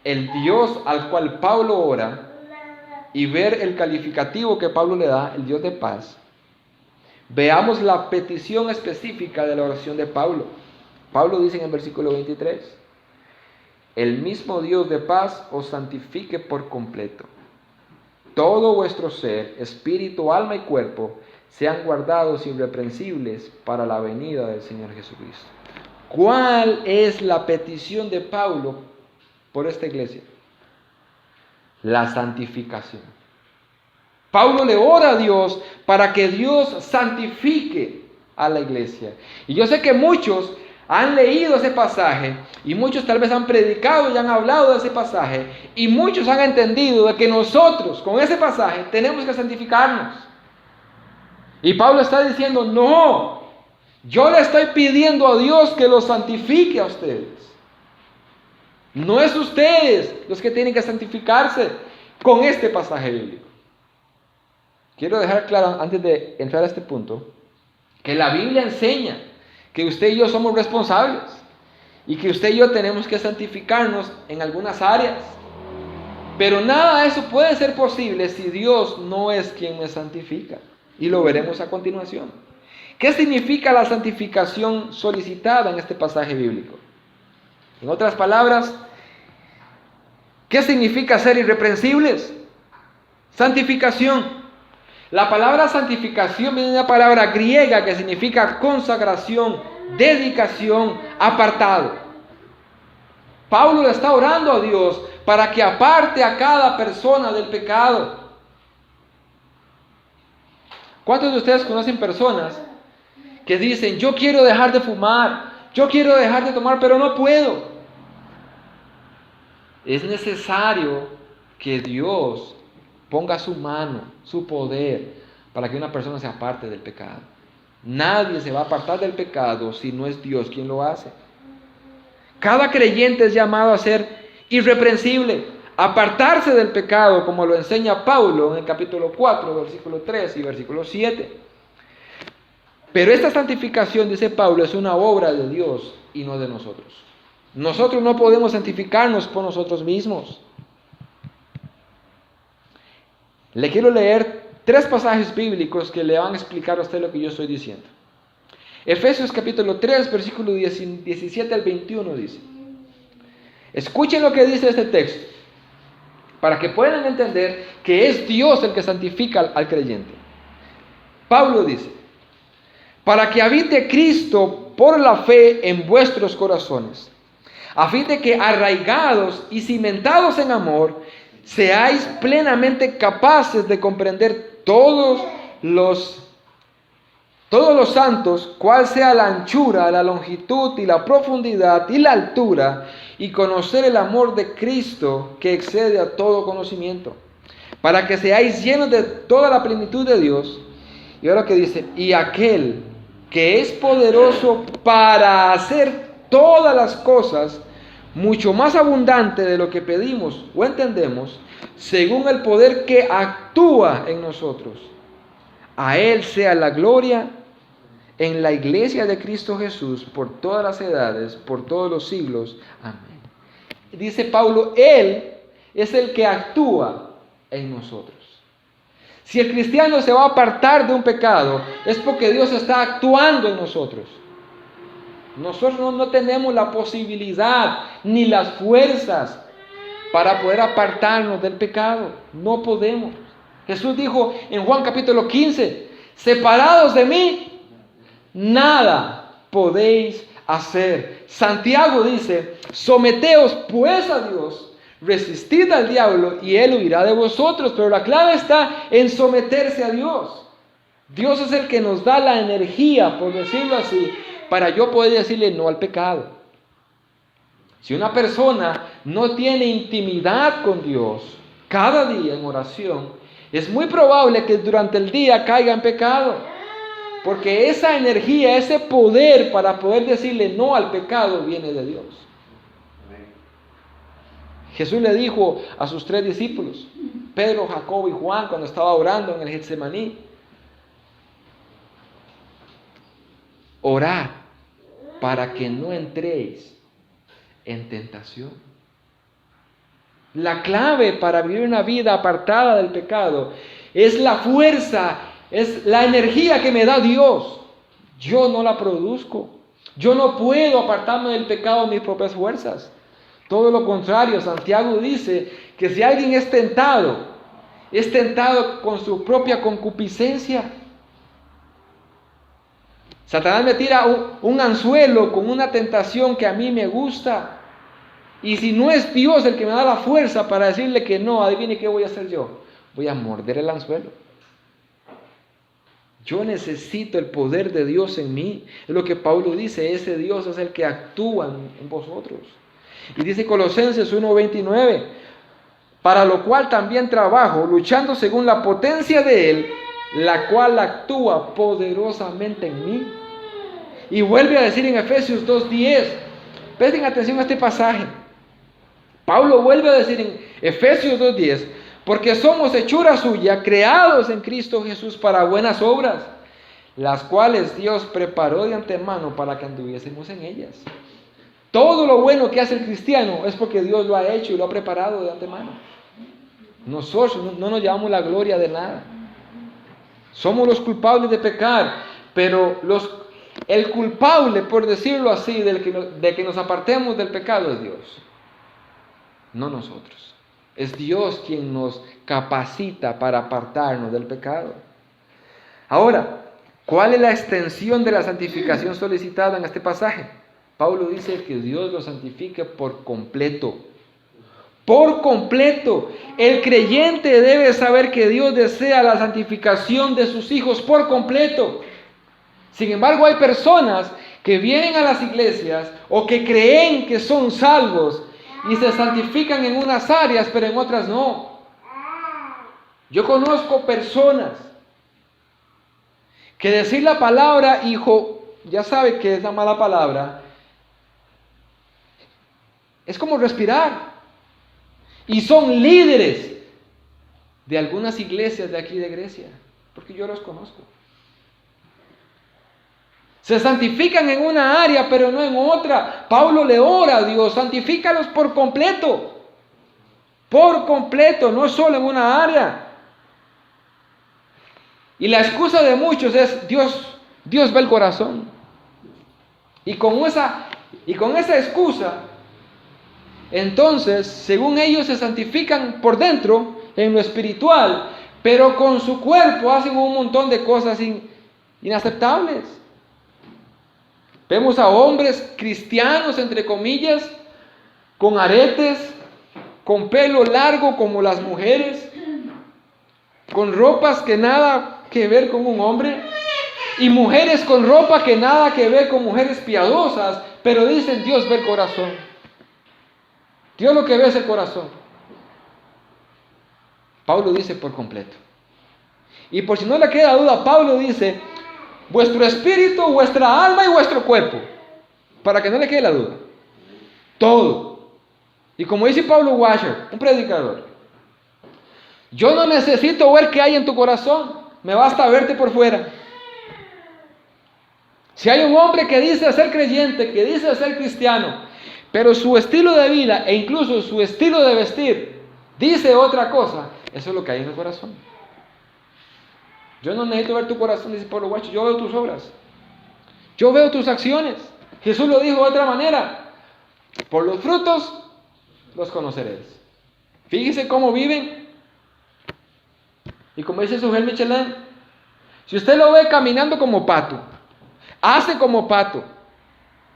el Dios al cual Pablo ora y ver el calificativo que Pablo le da, el Dios de paz, veamos la petición específica de la oración de Pablo. Pablo dice en el versículo 23, El mismo Dios de paz os santifique por completo. Todo vuestro ser, espíritu, alma y cuerpo, sean guardados irreprensibles para la venida del Señor Jesucristo. ¿Cuál es la petición de Pablo por esta iglesia? La santificación. Pablo le ora a Dios para que Dios santifique a la iglesia. Y yo sé que muchos han leído ese pasaje y muchos tal vez han predicado y han hablado de ese pasaje y muchos han entendido de que nosotros con ese pasaje tenemos que santificarnos. Y Pablo está diciendo, no, yo le estoy pidiendo a Dios que los santifique a ustedes. No es ustedes los que tienen que santificarse con este pasaje bíblico. Quiero dejar claro antes de entrar a este punto que la Biblia enseña que usted y yo somos responsables y que usted y yo tenemos que santificarnos en algunas áreas. Pero nada de eso puede ser posible si Dios no es quien me santifica. Y lo veremos a continuación. ¿Qué significa la santificación solicitada en este pasaje bíblico? En otras palabras, ¿qué significa ser irreprensibles? Santificación. La palabra santificación viene de una palabra griega que significa consagración, dedicación, apartado. Pablo le está orando a Dios para que aparte a cada persona del pecado. ¿Cuántos de ustedes conocen personas que dicen, yo quiero dejar de fumar, yo quiero dejar de tomar, pero no puedo? Es necesario que Dios ponga su mano, su poder, para que una persona se aparte del pecado. Nadie se va a apartar del pecado si no es Dios quien lo hace. Cada creyente es llamado a ser irreprensible, apartarse del pecado, como lo enseña Pablo en el capítulo 4, versículo 3 y versículo 7. Pero esta santificación, dice Pablo, es una obra de Dios y no de nosotros. Nosotros no podemos santificarnos por nosotros mismos. Le quiero leer 3 pasajes bíblicos que le van a explicar a usted lo que yo estoy diciendo. Efesios capítulo 3, versículo 17 al 21 dice. Escuchen lo que dice este texto, para que puedan entender que es Dios el que santifica al creyente. Pablo dice, para que habite Cristo por la fe en vuestros corazones, a fin de que arraigados y cimentados en amor, seáis plenamente capaces de comprender todos los santos, cuál sea la anchura, la longitud y la profundidad y la altura, y conocer el amor de Cristo que excede a todo conocimiento, para que seáis llenos de toda la plenitud de Dios. Y ahora que dice, y aquel que es poderoso para hacer todas las cosas mucho más abundante de lo que pedimos o entendemos, según el poder que actúa en nosotros. A Él sea la gloria en la iglesia de Cristo Jesús por todas las edades, por todos los siglos. Amén. Dice Pablo, Él es el que actúa en nosotros. Si el cristiano se va a apartar de un pecado, es porque Dios está actuando en nosotros. Nosotros no tenemos la posibilidad ni las fuerzas para poder apartarnos del pecado. No podemos. Jesús dijo en Juan capítulo 15, separados de mí, nada podéis hacer. Santiago dice, someteos pues a Dios, resistid al diablo y él huirá de vosotros. Pero la clave está en someterse a Dios. Dios es el que nos da la energía, por decirlo así, para yo poder decirle no al pecado. Si una persona no tiene intimidad con Dios cada día en oración, es muy probable que durante el día caiga en pecado. Porque esa energía, ese poder para poder decirle no al pecado viene de Dios. Jesús le dijo a sus 3 discípulos, Pedro, Jacobo y Juan, cuando estaba orando en el Getsemaní, orad para que no entréis en tentación. La clave para vivir una vida apartada del pecado es la fuerza, es la energía que me da Dios. Yo no la produzco. Yo no puedo apartarme del pecado en mis propias fuerzas. Todo lo contrario, Santiago dice que si alguien es tentado con su propia concupiscencia. Satanás me tira un anzuelo con una tentación que a mí me gusta. Y si no es Dios el que me da la fuerza para decirle que no, adivine qué voy a hacer yo. Voy a morder el anzuelo. Yo necesito el poder de Dios en mí. Es lo que Pablo dice, ese Dios es el que actúa en vosotros. Y dice Colosenses 1:29, para lo cual también trabajo, luchando según la potencia de Él, la cual actúa poderosamente en mí. Y vuelve a decir en Efesios 2:10, presten atención a este pasaje. Pablo vuelve a decir en Efesios 2:10, porque somos hechura suya, creados en Cristo Jesús para buenas obras, las cuales Dios preparó de antemano para que anduviésemos en ellas. Todo lo bueno que hace el cristiano es porque Dios lo ha hecho y lo ha preparado de antemano. Nosotros no nos llevamos la gloria de nada. Somos los culpables de pecar, pero el culpable, por decirlo así, de que nos apartemos del pecado es Dios, no nosotros. Es Dios quien nos capacita para apartarnos del pecado. Ahora, ¿cuál es la extensión de la santificación solicitada en este pasaje? Pablo dice que Dios lo santifique por completo. Por completo. El creyente debe saber que Dios desea la santificación de sus hijos por completo. Sin embargo, hay personas que vienen a las iglesias o que creen que son salvos y se santifican en unas áreas, pero en otras no. Yo conozco personas que decir la palabra hijo, ya sabe que es la mala palabra, es como respirar. Y son líderes de algunas iglesias de aquí de Grecia, porque yo los conozco. Se santifican en una área, pero no en otra. Pablo le ora a Dios, santifícalos por completo. Por completo, no solo en una área. Y la excusa de muchos es, Dios ve el corazón. Y con esa excusa, entonces, según ellos se santifican por dentro, en lo espiritual, pero con su cuerpo hacen un montón de cosas inaceptables. Vemos a hombres cristianos, entre comillas, con aretes, con pelo largo como las mujeres, con ropas que nada que ver con un hombre, y mujeres con ropa que nada que ver con mujeres piadosas, pero dicen Dios ve el corazón. Dios lo que ve es el corazón. Pablo dice por completo. Y por si no le queda duda, Pablo dice, vuestro espíritu, vuestra alma y vuestro cuerpo. Para que no le quede la duda. Todo. Y como dice Pablo Washer, un predicador, yo no necesito ver qué hay en tu corazón, me basta verte por fuera. Si hay un hombre que dice ser creyente, que dice ser cristiano, pero su estilo de vida e incluso su estilo de vestir dice otra cosa, eso es lo que hay en el corazón. Yo no necesito ver tu corazón, dice Pablo Washer, yo veo tus obras, yo veo tus acciones. Jesús lo dijo de otra manera, por los frutos los conoceréis. Fíjese cómo viven. Y como dice Sujel Michelin, si usted lo ve caminando como pato, hace como pato,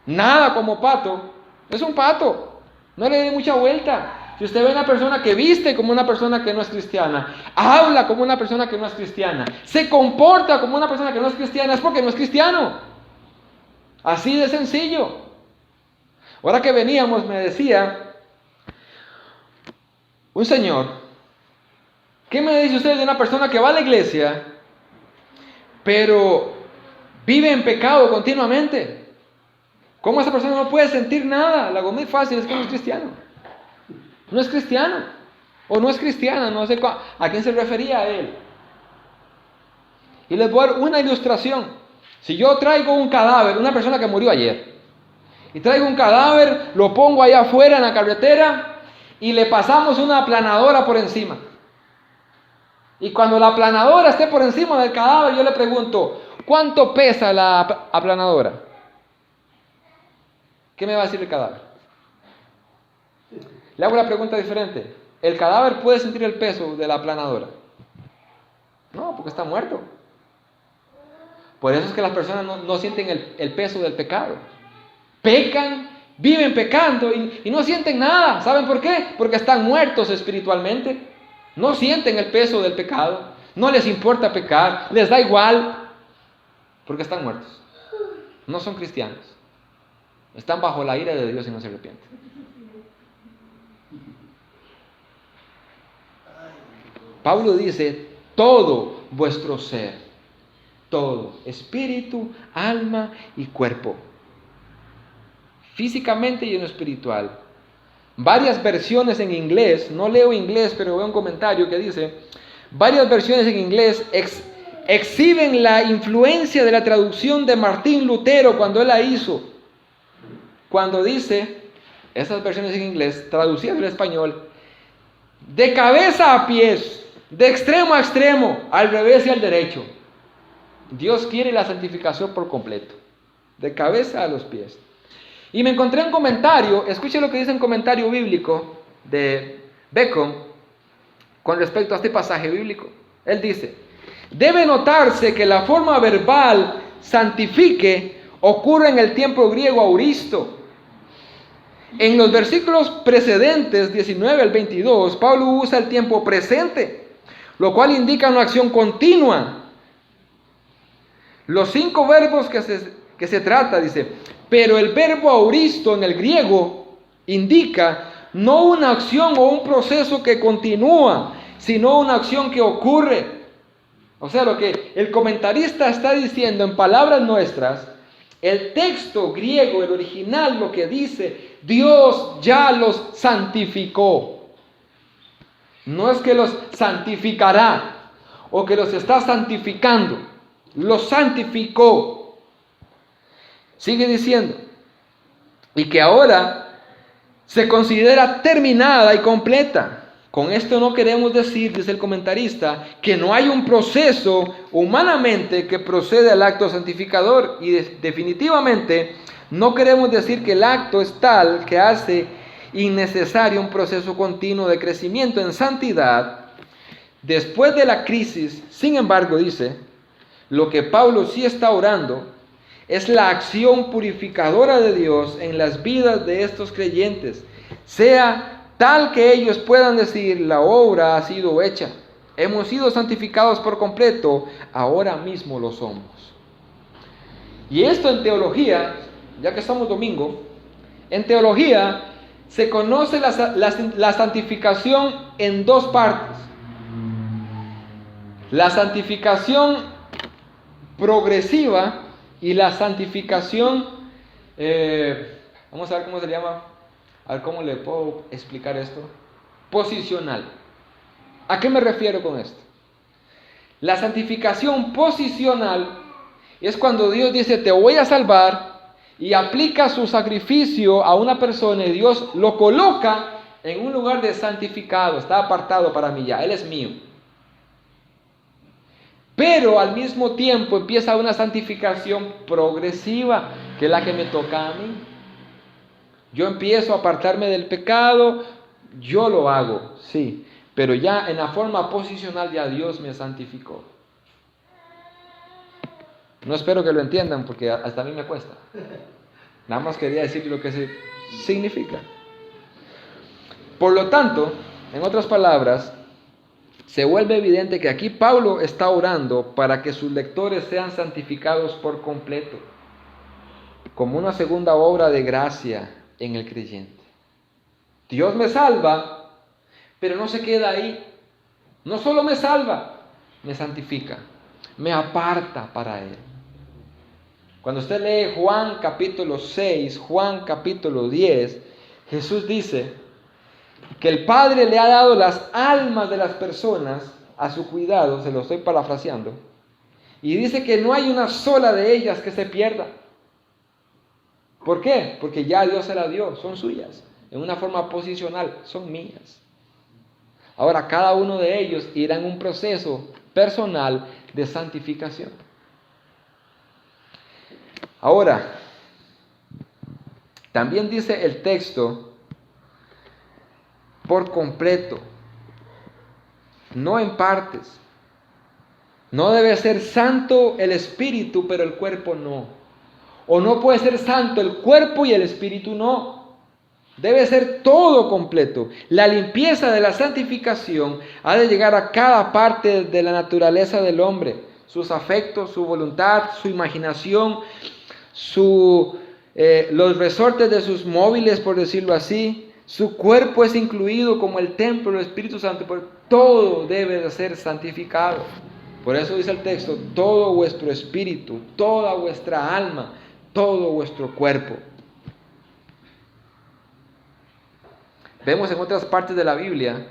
nada como pato, es un pato, no le dé mucha vuelta. Si usted ve a una persona que viste como una persona que no es cristiana, habla como una persona que no es cristiana, se comporta como una persona que no es cristiana, es porque no es cristiano. Así de sencillo. Ahora que veníamos me decía un señor, ¿qué me dice usted de una persona que va a la iglesia, pero vive en pecado continuamente? ¿Cómo esa persona no puede sentir nada? La cosa muy fácil es que no es cristiano. No es cristiano. O no es cristiana, no sé a quién se refería a él. Y les voy a dar una ilustración. Si yo traigo un cadáver, una persona que murió ayer, y traigo un cadáver, lo pongo allá afuera en la carretera y le pasamos una aplanadora por encima. Y cuando la aplanadora esté por encima del cadáver, yo le pregunto, ¿cuánto pesa la aplanadora? ¿Qué me va a decir el cadáver? Le hago la pregunta diferente. ¿El cadáver puede sentir el peso de la aplanadora? No, porque está muerto. Por eso es que las personas no sienten el peso del pecado. Pecan, viven pecando y no sienten nada. ¿Saben por qué? Porque están muertos espiritualmente. No sienten el peso del pecado. No les importa pecar. Les da igual. Porque están muertos. No son cristianos. Están bajo la ira de Dios y no se arrepienten. Pablo dice, todo vuestro ser, todo, espíritu, alma y cuerpo, físicamente y en lo espiritual. Varias versiones en inglés, no leo inglés, pero veo un comentario que dice, varias versiones en inglés exhiben la influencia de la traducción de Martín Lutero cuando él la hizo. Cuando dice, esas versiones en inglés, traducidas al español, de cabeza a pies, de extremo a extremo, al revés y al derecho. Dios quiere la santificación por completo, de cabeza a los pies. Y me encontré un comentario, escuche lo que dice un comentario bíblico de Bacon con respecto a este pasaje bíblico. Él dice, debe notarse que la forma verbal santifique ocurre en el tiempo griego auristo. En los versículos precedentes, 19 al 22, Pablo usa el tiempo presente, lo cual indica una acción continua. Los 5 verbos que se trata, dice, pero el verbo auristo en el griego indica no una acción o un proceso que continúa, sino una acción que ocurre. O sea, lo que el comentarista está diciendo en palabras nuestras, el texto griego, el original, lo que dice, Dios ya los santificó. No es que los santificará o que los está santificando, los santificó. Sigue diciendo, y que ahora se considera terminada y completa. Con esto no queremos decir, dice el comentarista, que no hay un proceso humanamente que procede al acto santificador. Y definitivamente no queremos decir que el acto es tal que hace innecesario un proceso continuo de crecimiento en santidad. Después de la crisis, sin embargo, dice, lo que Pablo sí está orando es la acción purificadora de Dios en las vidas de estos creyentes, sea tal que ellos puedan decir, la obra ha sido hecha, hemos sido santificados por completo, ahora mismo lo somos. Y esto en teología, ya que estamos domingo, en teología se conoce la santificación en 2 partes. La santificación progresiva y la santificación, vamos a ver cómo se llama, a ver cómo le puedo explicar esto, posicional. ¿A qué me refiero con esto? La santificación posicional es cuando Dios dice, te voy a salvar, y aplica su sacrificio a una persona y Dios lo coloca en un lugar de santificado, está apartado para mí ya, Él es mío. Pero al mismo tiempo empieza una santificación progresiva, que es la que me toca a mí. Yo empiezo a apartarme del pecado, yo lo hago, sí, pero ya en la forma posicional ya Dios me santificó. No espero que lo entiendan porque hasta a mí me cuesta. Nada más quería decir lo que significa. Por lo tanto, en otras palabras, se vuelve evidente que aquí Pablo está orando para que sus lectores sean santificados por completo, como una segunda obra de gracia en el creyente. Dios me salva, pero no se queda ahí. No solo me salva, me santifica, me aparta para Él. Cuando usted lee Juan capítulo 6, Juan capítulo 10, Jesús dice que el Padre le ha dado las almas de las personas a su cuidado, se lo estoy parafraseando, y dice que no hay una sola de ellas que se pierda. ¿Por qué? Porque ya Dios se la dio, son suyas, en una forma posicional, son mías. Ahora cada uno de ellos irá en un proceso personal de santificación. Ahora, también dice el texto por completo, no en partes. No debe ser santo el espíritu, pero el cuerpo no. O no puede ser santo el cuerpo y el espíritu no. Debe ser todo completo. La limpieza de la santificación ha de llegar a cada parte de la naturaleza del hombre. Sus afectos, su voluntad, su imaginación, los resortes de sus móviles, por decirlo así. Su cuerpo es incluido como el templo del Espíritu Santo, pero todo debe de ser santificado. Por eso dice el texto, todo vuestro espíritu, toda vuestra alma, todo vuestro cuerpo. Vemos en otras partes de la Biblia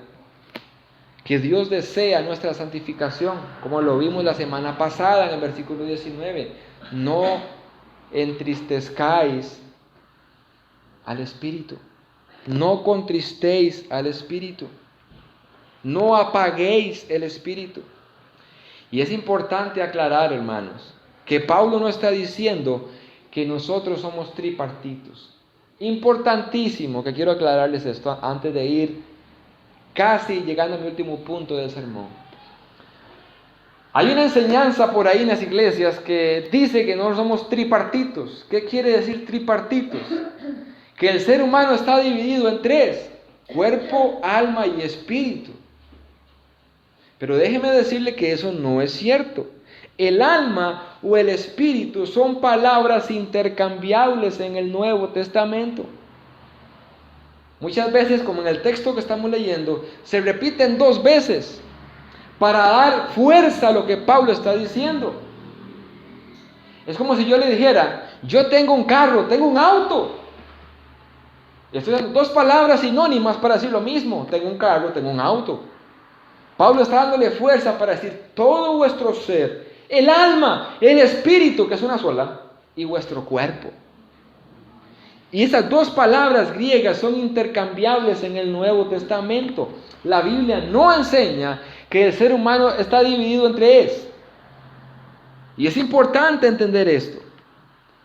que Dios desea nuestra santificación, como lo vimos la semana pasada en el versículo 19. No entristezcáis al Espíritu, no contristéis al Espíritu, no apaguéis el Espíritu. Y es importante aclarar, hermanos, que Pablo no está diciendo que nosotros somos tripartitos. Importantísimo que quiero aclararles esto antes de ir casi llegando a mi último punto del sermón. Hay una enseñanza por ahí en las iglesias que dice que no somos tripartitos. ¿Qué quiere decir tripartitos? Que el ser humano está dividido en tres: cuerpo, alma y espíritu. Pero déjeme decirle que eso no es cierto. El alma o el espíritu son palabras intercambiables en el Nuevo Testamento. Muchas veces, como en el texto que estamos leyendo, se repiten dos veces para dar fuerza a lo que Pablo está diciendo. Es como si yo le dijera, yo tengo un carro, tengo un auto. Y estoy dando dos palabras sinónimas para decir lo mismo. Tengo un carro, tengo un auto. Pablo está dándole fuerza para decir todo vuestro ser, el alma, el espíritu, que es una sola, y vuestro cuerpo. Y esas dos palabras griegas son intercambiables en el Nuevo Testamento. La Biblia no enseña que el ser humano está dividido en tres. Y es importante entender esto.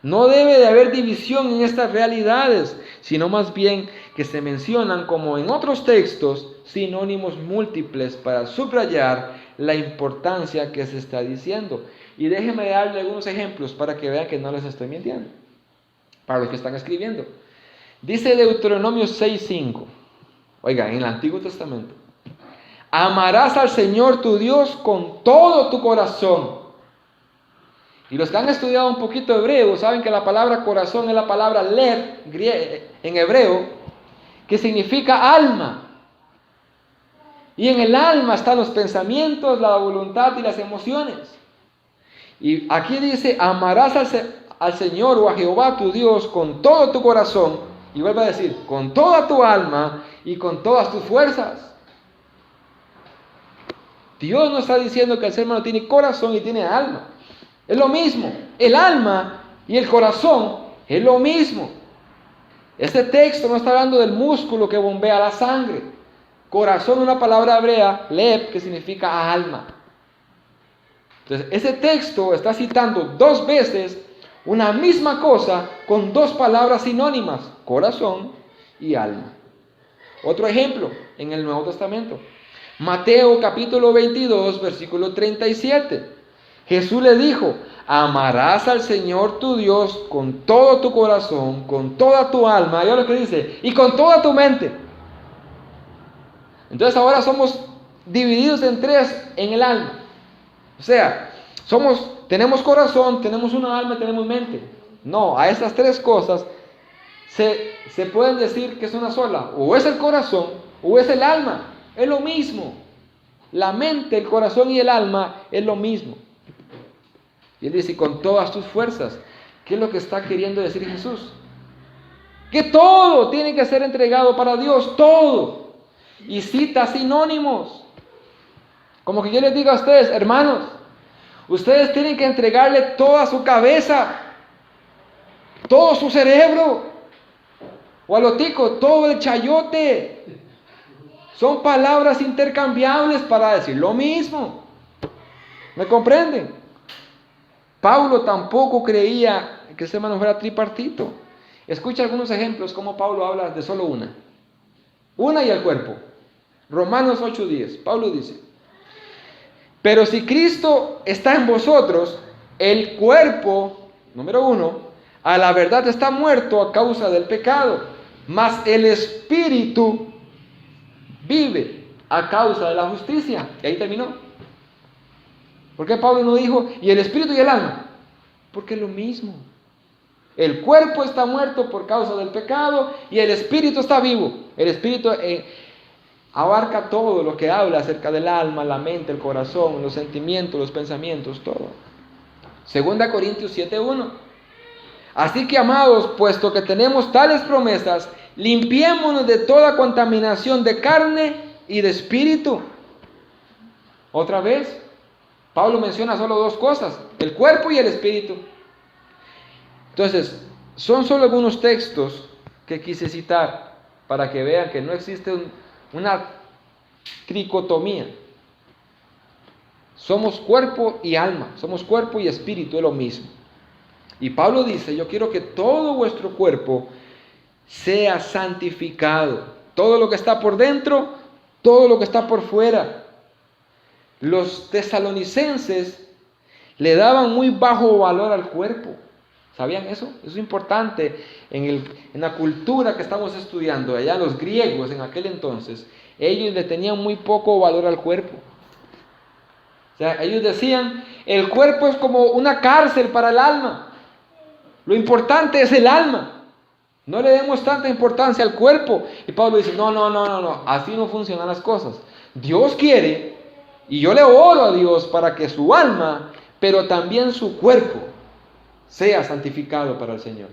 No debe de haber división en estas realidades, sino más bien que se mencionan, como en otros textos, sinónimos múltiples para subrayar la importancia que se está diciendo. Y déjenme darle algunos ejemplos para que vean que no les estoy mintiendo, para los que están escribiendo. Dice Deuteronomio 6:5, oiga, en el Antiguo Testamento: amarás al Señor tu Dios con todo tu corazón. Y los que han estudiado un poquito hebreo saben que la palabra corazón es la palabra lev en hebreo, que significa alma. Y en el alma están los pensamientos, la voluntad y las emociones. Y aquí dice, amarás al Señor o a Jehová tu Dios con todo tu corazón. Y vuelve a decir, con toda tu alma y con todas tus fuerzas. Dios no está diciendo que el ser humano tiene corazón y tiene alma. Es lo mismo. El alma y el corazón es lo mismo. Este texto no está hablando del músculo que bombea la sangre. Corazón es una palabra hebrea, lev, que significa alma. Entonces, ese texto está citando dos veces una misma cosa con dos palabras sinónimas: corazón y alma. Otro ejemplo en el Nuevo Testamento. Mateo capítulo 22, versículo 37. Jesús le dijo, amarás al Señor tu Dios con todo tu corazón, con toda tu alma, y ahora lo que dice, y con toda tu mente. Entonces ahora somos divididos en tres en el alma. O sea, tenemos corazón, tenemos una alma y tenemos mente. No, a estas tres cosas se pueden decir que es una sola. O es el corazón o es el alma. Es lo mismo. La mente, el corazón y el alma es lo mismo. Y él dice, con todas tus fuerzas. ¿Qué es lo que está queriendo decir Jesús? Que todo tiene que ser entregado para Dios, todo. Y cita sinónimos. Como que yo les digo a ustedes, hermanos, ustedes tienen que entregarle toda su cabeza, todo su cerebro, o a lo tico, todo el chayote. Son palabras intercambiables para decir lo mismo. ¿Me comprenden? Pablo tampoco creía que ese hermano fuera tripartito. Escucha algunos ejemplos como Pablo habla de solo una. una y el cuerpo. Romanos 8:10, Pablo dice: pero si Cristo está en vosotros, el cuerpo, número 1, a la verdad está muerto a causa del pecado, mas el espíritu vive a causa de la justicia. Y ahí terminó. ¿Por qué Pablo no dijo, y el espíritu y el alma? Porque es lo mismo. El cuerpo está muerto por causa del pecado y el espíritu está vivo. El espíritu abarca todo lo que habla acerca del alma, la mente, el corazón, los sentimientos, los pensamientos, todo. 2 Corintios 7:1. Así que, amados, puesto que tenemos tales promesas, limpiémonos de toda contaminación de carne y de espíritu. Otra vez, Pablo menciona solo dos cosas: el cuerpo y el espíritu. Entonces, son solo algunos textos que quise citar para que vean que no existe una tricotomía. Somos cuerpo y alma, somos cuerpo y espíritu, es lo mismo. Y Pablo dice: yo quiero que todo vuestro cuerpo sea santificado. Todo lo que está por dentro, todo lo que está por fuera. Los tesalonicenses le daban muy bajo valor al cuerpo. ¿Sabían eso? Eso es importante en la cultura que estamos estudiando. Allá los griegos en aquel entonces, ellos le tenían muy poco valor al cuerpo. O sea, ellos decían, el cuerpo es como una cárcel para el alma. Lo importante es el alma. No le demos tanta importancia al cuerpo. Y Pablo dice, no, así no funcionan las cosas. Dios quiere, y yo le oro a Dios para que su alma, pero también su cuerpo, sea santificado para el Señor,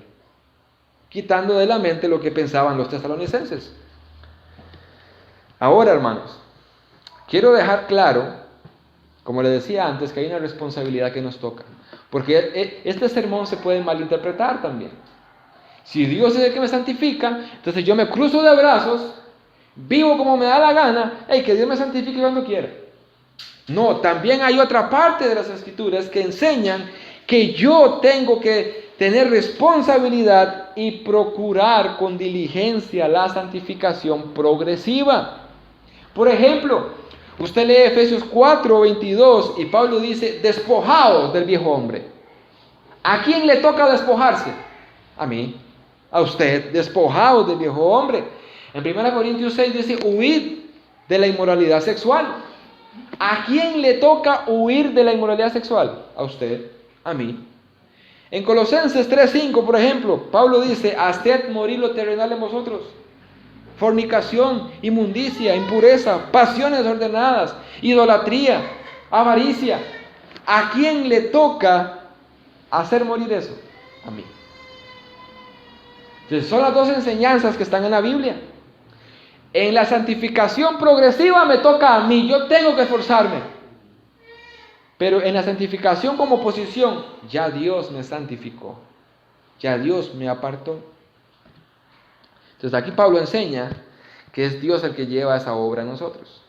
quitando de la mente lo que pensaban los tesalonicenses. Ahora, hermanos, quiero dejar claro, como les decía antes, que hay una responsabilidad que nos toca, porque este sermón se puede malinterpretar también. Si Dios es el que me santifica, entonces yo me cruzo de brazos, vivo como me da la gana, que Dios me santifique cuando quiera. No, también hay otra parte de las Escrituras que enseñan que yo tengo que tener responsabilidad y procurar con diligencia la santificación progresiva. Por ejemplo, usted lee Efesios 4:22 y Pablo dice, despojaos del viejo hombre. ¿A quién le toca despojarse? A mí, a usted, despojaos del viejo hombre. En 1 Corintios 6 dice, huid de la inmoralidad sexual. ¿A quién le toca huir de la inmoralidad sexual? A usted, a mí. En Colosenses 3:5, por ejemplo, Pablo dice, haced morir lo terrenal en vosotros: fornicación, inmundicia, impureza, pasiones desordenadas, idolatría, avaricia. ¿A quién le toca hacer morir eso? A mí. Entonces, son las dos enseñanzas que están en la Biblia. En la santificación progresiva me toca a mí, yo tengo que esforzarme. Pero en la santificación como posición, ya Dios me santificó, ya Dios me apartó. Entonces aquí Pablo enseña que es Dios el que lleva esa obra en nosotros.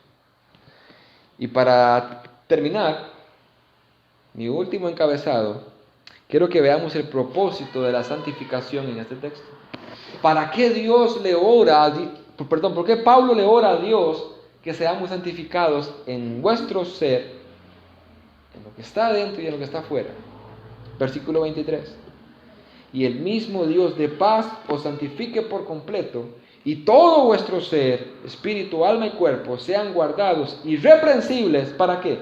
Y para terminar, mi último encabezado, quiero que veamos el propósito de la santificación en este texto. ¿Para qué Dios le ora? ¿Por qué Pablo le ora a Dios que seamos santificados en vuestro ser, en lo que está dentro y en lo que está afuera? Versículo 23. Y el mismo Dios de paz os santifique por completo, y todo vuestro ser, espíritu, alma y cuerpo, sean guardados irreprensibles. ¿Para qué?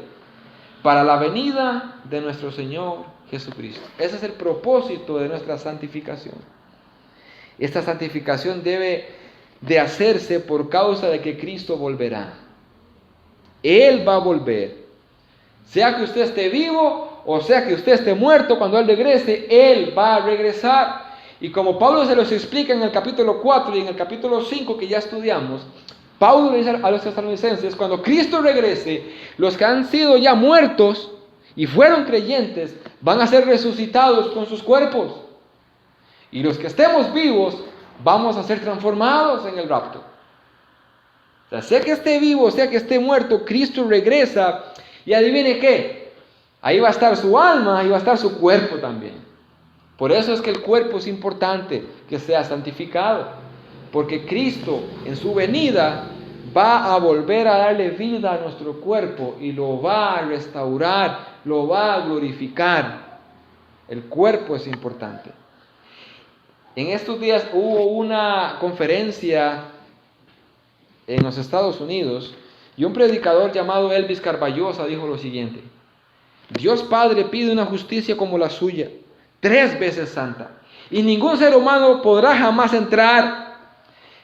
Para la venida de nuestro Señor Jesucristo. Ese es el propósito de nuestra santificación. Esta santificación debe de hacerse por causa de que Cristo volverá. Él va a volver. Sea que usted esté vivo o sea que usted esté muerto, cuando Él regrese, Él va a regresar. Y como Pablo se los explica en el capítulo 4 y en el capítulo 5 que ya estudiamos, Pablo le dice a los tesalonicenses, cuando Cristo regrese, los que han sido ya muertos y fueron creyentes, van a ser resucitados con sus cuerpos. Y los que estemos vivos, vamos a ser transformados en el rapto. O sea, sea que esté vivo, sea que esté muerto, Cristo regresa. Y adivine qué, ahí va a estar su alma, ahí va a estar su cuerpo también. Por eso es que el cuerpo es importante que sea santificado. porque Cristo en su venida va a volver a darle vida a nuestro cuerpo y lo va a restaurar, lo va a glorificar. El cuerpo es importante. En estos días hubo una conferencia en los Estados Unidos y un predicador llamado Elvis Carballosa dijo lo siguiente: Dios Padre pide una justicia como la suya, 3 veces santa, y ningún ser humano podrá jamás entrar.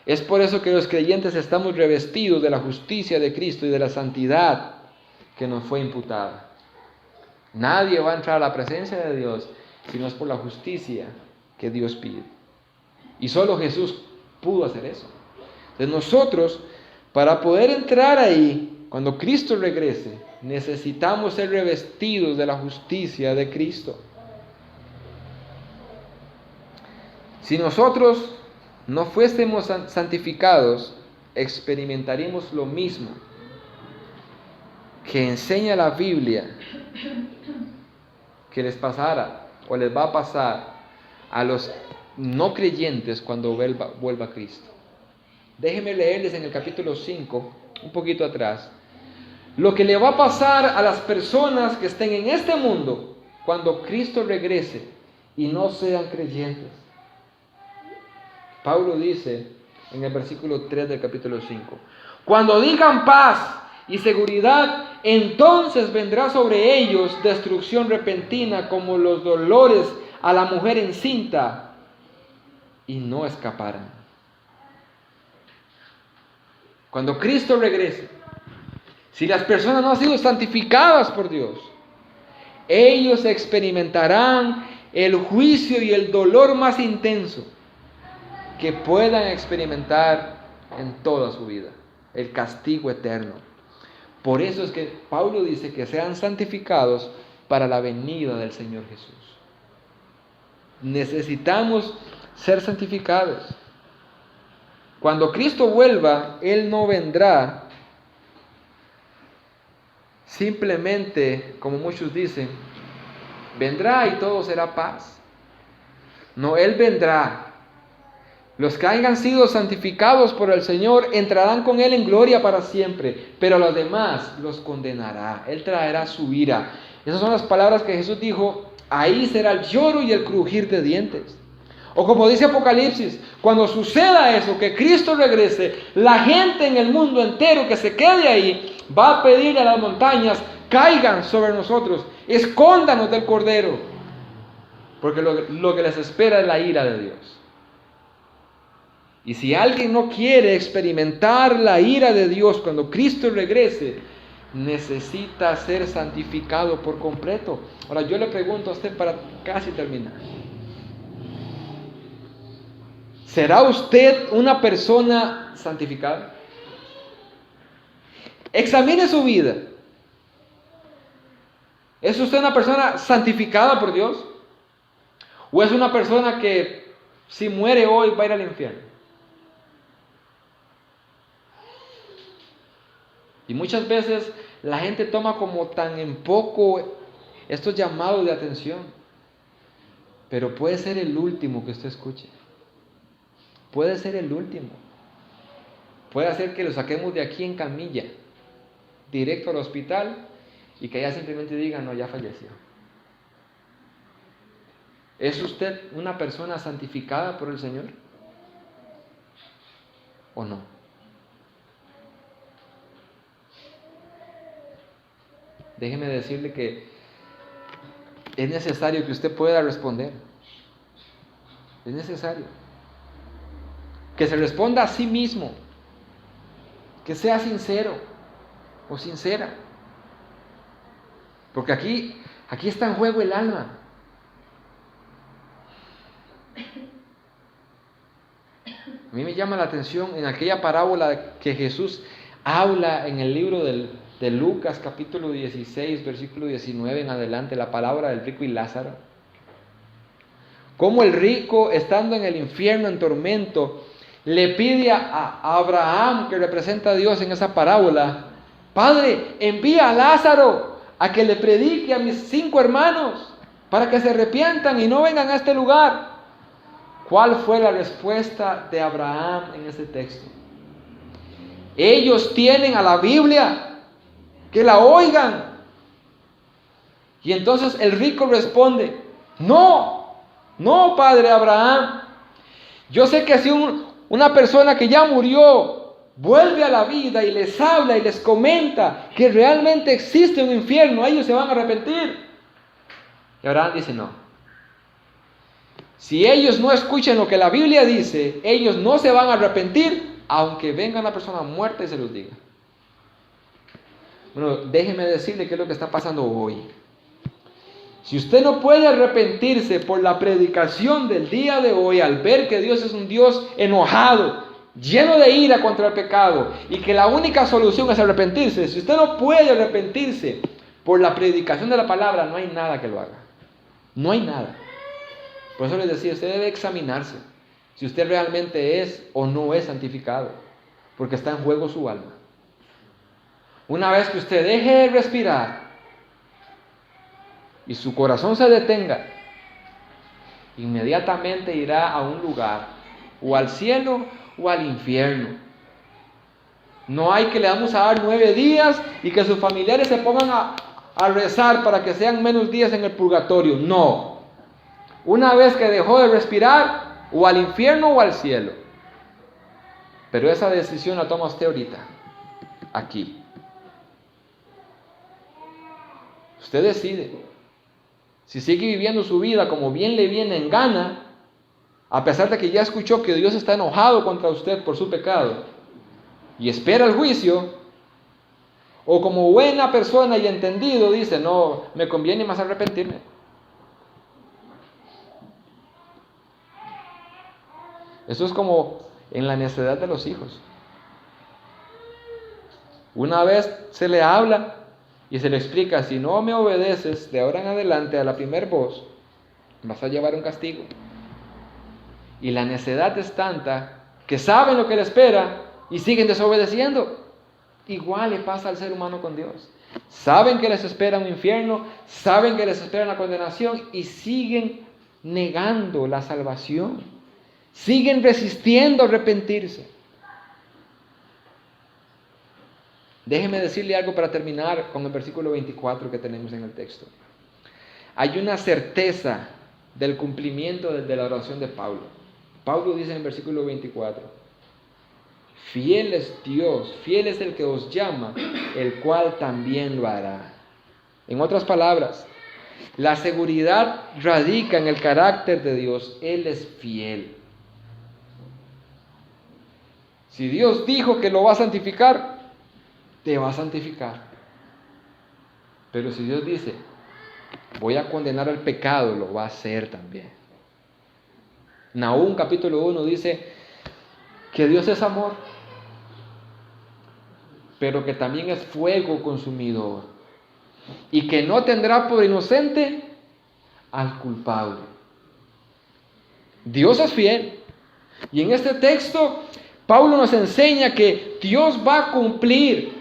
Es por eso que los creyentes estamos revestidos de la justicia de Cristo y de la santidad que nos fue imputada. Nadie va a entrar a la presencia de Dios si no es por la justicia que Dios pide. Y solo Jesús pudo hacer eso. Entonces nosotros, para poder entrar ahí, cuando Cristo regrese, necesitamos ser revestidos de la justicia de Cristo. Si nosotros no fuésemos santificados, experimentaríamos lo mismo que enseña la Biblia que les pasara o les va a pasar a los no creyentes cuando vuelva Cristo. Déjenme leerles en el capítulo 5, un poquito atrás, lo que le va a pasar a las personas que estén en este mundo cuando Cristo regrese y no sean creyentes. Pablo dice en el versículo 3 del capítulo 5, cuando digan paz y seguridad, entonces vendrá sobre ellos destrucción repentina como los dolores a la mujer encinta, y no escaparán. Cuando Cristo regrese, si las personas no han sido santificadas por Dios, ellos experimentarán el juicio y el dolor más intenso que puedan experimentar en toda su vida, el castigo eterno. Por eso es que Pablo dice que sean santificados para la venida del Señor Jesús. Necesitamos ser santificados. Cuando Cristo vuelva, Él no vendrá simplemente, como muchos dicen, vendrá y todo será paz. No, Él vendrá. Los que hayan sido santificados por el Señor entrarán con Él en gloria para siempre, pero a los demás los condenará. Él traerá su ira. Esas son las palabras que Jesús dijo: ahí será el lloro y el crujir de dientes. O como dice Apocalipsis, cuando suceda eso, que Cristo regrese, la gente en el mundo entero que se quede ahí va a pedirle a las montañas: caigan sobre nosotros, escóndanos del Cordero, porque lo que les espera es la ira de Dios. Y si alguien no quiere experimentar la ira de Dios cuando Cristo regrese, necesita ser santificado por completo. Ahora yo le pregunto a usted para casi terminar: ¿será usted una persona santificada? Examine su vida. ¿Es usted una persona santificada por Dios? ¿O es una persona que si muere hoy va a ir al infierno? Y muchas veces la gente toma como tan en poco estos llamados de atención. Pero puede ser el último que usted escuche. Puede ser el último. Puede hacer que lo saquemos de aquí en camilla, directo al hospital, y que ella simplemente diga: no, ya falleció. ¿Es usted una persona santificada por el Señor? ¿O no? Déjeme decirle que es necesario que usted pueda responder. Es necesario que se responda a sí mismo, que sea sincero o sincera, porque aquí está en juego el alma. A mí me llama la atención en aquella parábola que Jesús habla en el libro de Lucas capítulo 16, versículo 19 en adelante, la palabra del rico y Lázaro. Cómo el rico, estando en el infierno en tormento, le pide a Abraham, que representa a Dios en esa parábola: Padre, envía a Lázaro a que le predique a mis 5 hermanos para que se arrepientan y no vengan a este lugar. ¿Cuál fue la respuesta de Abraham en este texto? Ellos tienen a la Biblia, que la oigan. Y entonces el rico responde, no, no, padre Abraham. Yo sé que si una persona que ya murió vuelve a la vida y les habla y les comenta que realmente existe un infierno, ellos se van a arrepentir. Y Abraham dice, no. Si ellos no escuchan lo que la Biblia dice, ellos no se van a arrepentir, aunque venga una persona muerta y se los diga. Bueno, déjeme decirle qué es lo que está pasando hoy. Si usted no puede arrepentirse por la predicación del día de hoy, al ver que Dios es un Dios enojado, lleno de ira contra el pecado, y que la única solución es arrepentirse, si usted no puede arrepentirse por la predicación de la palabra, no hay nada que lo haga. No hay nada. Por eso les decía, usted debe examinarse si usted realmente es o no es santificado, porque está en juego su alma. Una vez que usted deje de respirar y su corazón se detenga, inmediatamente irá a un lugar, o al cielo o al infierno. No hay que le vamos a dar 9 días y que sus familiares se pongan a rezar para que sean menos días en el purgatorio. No. Una vez que dejó de respirar, o al infierno o al cielo. Pero esa decisión la toma usted ahorita, aquí. Usted decide si sigue viviendo su vida como bien le viene en gana, a pesar de que ya escuchó que Dios está enojado contra usted por su pecado y espera el juicio, o como buena persona y entendido dice, no, me conviene más arrepentirme. Eso es como en la necedad de los hijos. Una vez se le habla y se le explica, si no me obedeces de ahora en adelante a la primer voz, vas a llevar un castigo. Y la necedad es tanta que saben lo que le espera y siguen desobedeciendo. Igual le pasa al ser humano con Dios. Saben que les espera un infierno, saben que les espera una condenación y siguen negando la salvación. Siguen resistiendo a arrepentirse. Déjeme decirle algo para terminar con el versículo 24 que tenemos en el texto. Hay una certeza del cumplimiento de la oración de Pablo. Pablo dice en el versículo 24, fiel es Dios, fiel es el que os llama, el cual también lo hará. En otras palabras, la seguridad radica en el carácter de Dios. Él es fiel. Si Dios dijo que lo va a santificar, te va a santificar. Pero si Dios dice, voy a condenar al pecado, lo va a hacer también. Nahum capítulo 1 dice que Dios es amor, pero que también es fuego consumidor, y que no tendrá por inocente al culpable. Dios es fiel. Y en este texto Pablo nos enseña que Dios va a cumplir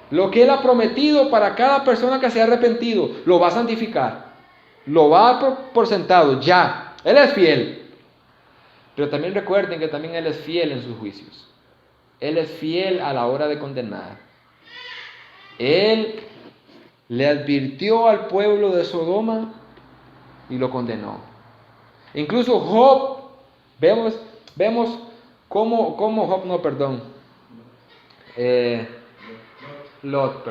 lo que Él ha prometido para cada persona que se ha arrepentido. Lo va a santificar. Lo va a dar por sentado. Ya. Él es fiel. Pero también recuerden que también Él es fiel en sus juicios. Él es fiel a la hora de condenar. Él le advirtió al pueblo de Sodoma y lo condenó. Incluso Job, vemos cómo Job, Lot,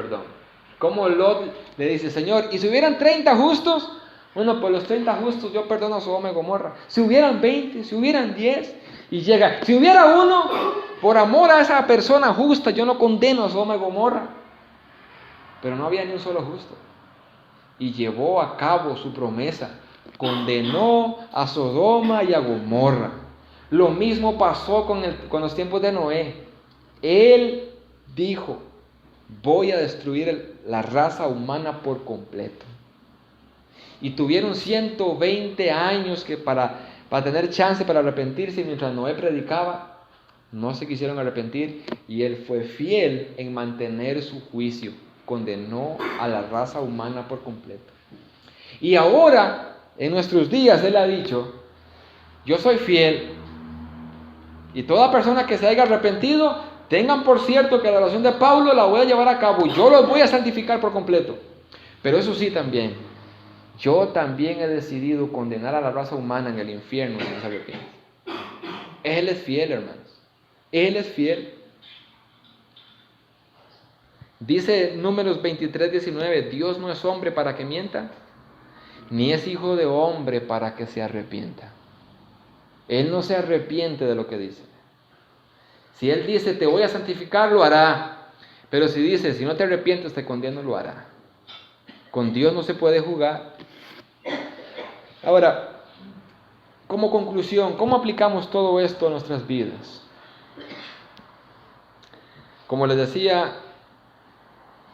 cómo Lot le dice, Señor, ¿y si hubieran 30 justos? Bueno, pues los 30 justos yo perdono a Sodoma y Gomorra. Si hubieran 20, si hubieran 10, y llega, si hubiera uno, por amor a esa persona justa, yo no condeno a Sodoma y Gomorra. Pero no había ni un solo justo. Y llevó a cabo su promesa. Condenó a Sodoma y a Gomorra. Lo mismo pasó con los tiempos de Noé. Él dijo, voy a destruir la raza humana por completo. Y tuvieron 120 años para tener chance para arrepentirse, y mientras Noé predicaba, no se quisieron arrepentir, y él fue fiel en mantener su juicio. Condenó a la raza humana por completo. Y ahora, en nuestros días, él ha dicho, Yo soy fiel. Y toda persona que se haya arrepentido, tengan por cierto que la oración de Pablo la voy a llevar a cabo. Yo los voy a santificar por completo. Pero eso sí también, yo también he decidido condenar a la raza humana en el infierno si no se arrepiente. Él es fiel, hermanos. Él es fiel. Dice Números 23:19, Dios no es hombre para que mienta, ni es hijo de hombre para que se arrepienta. Él no se arrepiente de lo que dice. Si Él dice, te voy a santificar, lo hará. Pero si dice, si no te arrepientes, te condeno, lo hará. Con Dios no se puede jugar. Ahora, como conclusión, ¿cómo aplicamos todo esto a nuestras vidas? Como les decía,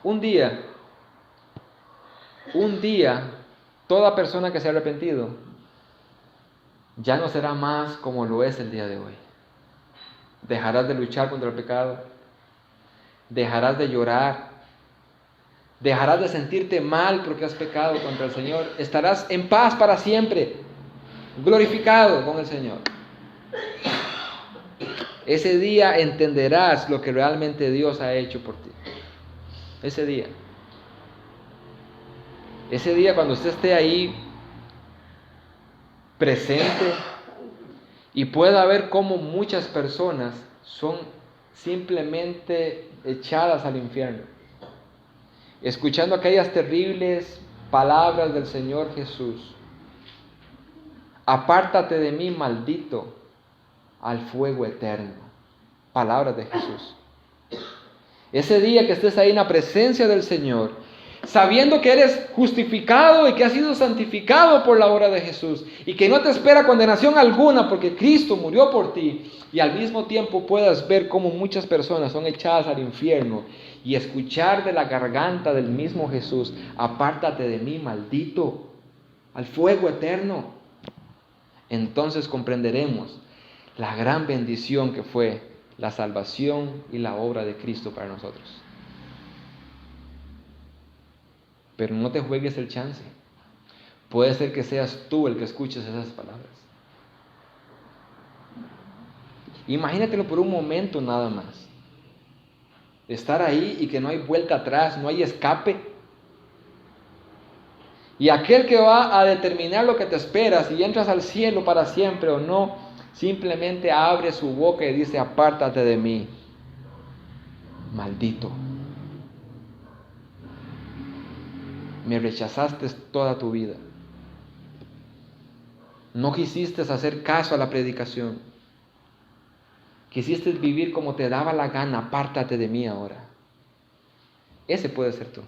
un día, toda persona que se ha arrepentido ya no será más como lo es el día de hoy. Dejarás de luchar contra el pecado, dejarás de llorar, dejarás de sentirte mal porque has pecado contra el Señor, estarás en paz para siempre, glorificado con el Señor. Ese día entenderás lo que realmente Dios ha hecho por ti. Ese día cuando usted esté ahí presente y pueda ver cómo muchas personas son simplemente echadas al infierno, escuchando aquellas terribles palabras del Señor Jesús: apártate de mí, maldito, al fuego eterno. Palabras de Jesús. Ese día que estés ahí en la presencia del Señor, sabiendo que eres justificado y que has sido santificado por la obra de Jesús, y que no te espera condenación alguna porque Cristo murió por ti, y al mismo tiempo puedas ver cómo muchas personas son echadas al infierno, y escuchar de la garganta del mismo Jesús: apártate de mí, maldito, al fuego eterno. Entonces comprenderemos la gran bendición que fue la salvación y la obra de Cristo para nosotros. Pero no te juegues el chance. Puede ser que seas tú el que escuches esas palabras. Imagínatelo por un momento nada más. Estar ahí y que no hay vuelta atrás, no hay escape. Y aquel que va a determinar lo que te espera, si entras al cielo para siempre o no, simplemente abre su boca y dice: apártate de mí, maldito. Me rechazaste toda tu vida. No quisiste hacer caso a la predicación. Quisiste vivir como te daba la gana. Apártate de mí ahora. Ese puede ser tú.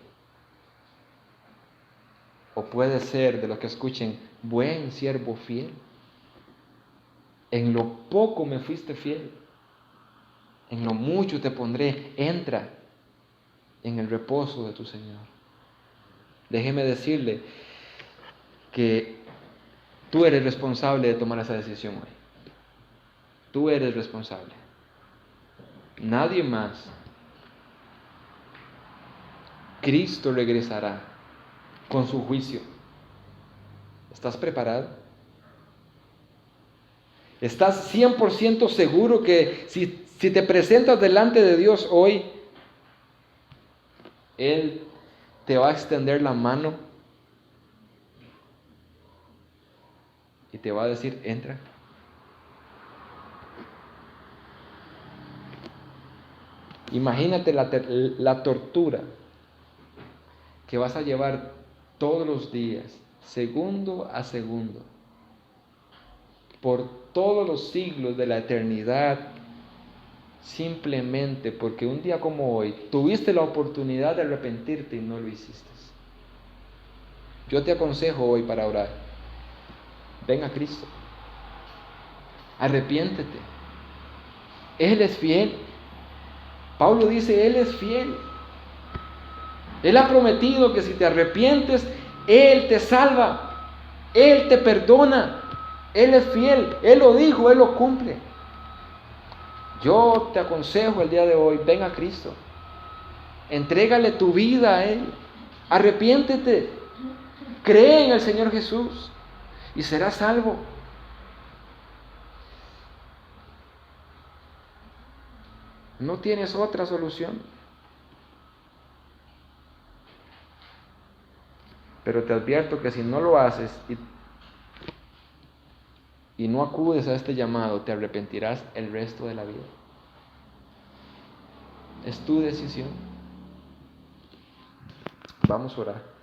O puede ser de los que escuchen: buen siervo fiel. En lo poco me fuiste fiel, en lo mucho te pondré. Entra en el reposo de tu Señor. Déjeme decirle que tú eres responsable de tomar esa decisión hoy. Tú eres responsable. Nadie más. Cristo regresará con su juicio. ¿Estás preparado? ¿Estás 100% seguro que si te presentas delante de Dios hoy, Él te va a extender la mano y te va a decir: entra? Imagínate la tortura que vas a llevar todos los días, segundo a segundo, por todos los siglos de la eternidad, simplemente porque un día como hoy tuviste la oportunidad de arrepentirte y no lo hiciste. Yo te aconsejo hoy para orar: ven a Cristo, arrepiéntete. Él es fiel. Pablo dice: Él es fiel. Él ha prometido que si te arrepientes, Él te salva, Él te perdona. Él es fiel, Él lo dijo, Él lo cumple. Yo te aconsejo el día de hoy: ven a Cristo, entrégale tu vida a Él, arrepiéntete, cree en el Señor Jesús y serás salvo. No tienes otra solución. Pero te advierto que si no lo haces y no acudes a este llamado, te arrepentirás el resto de la vida. Es tu decisión. Vamos a orar.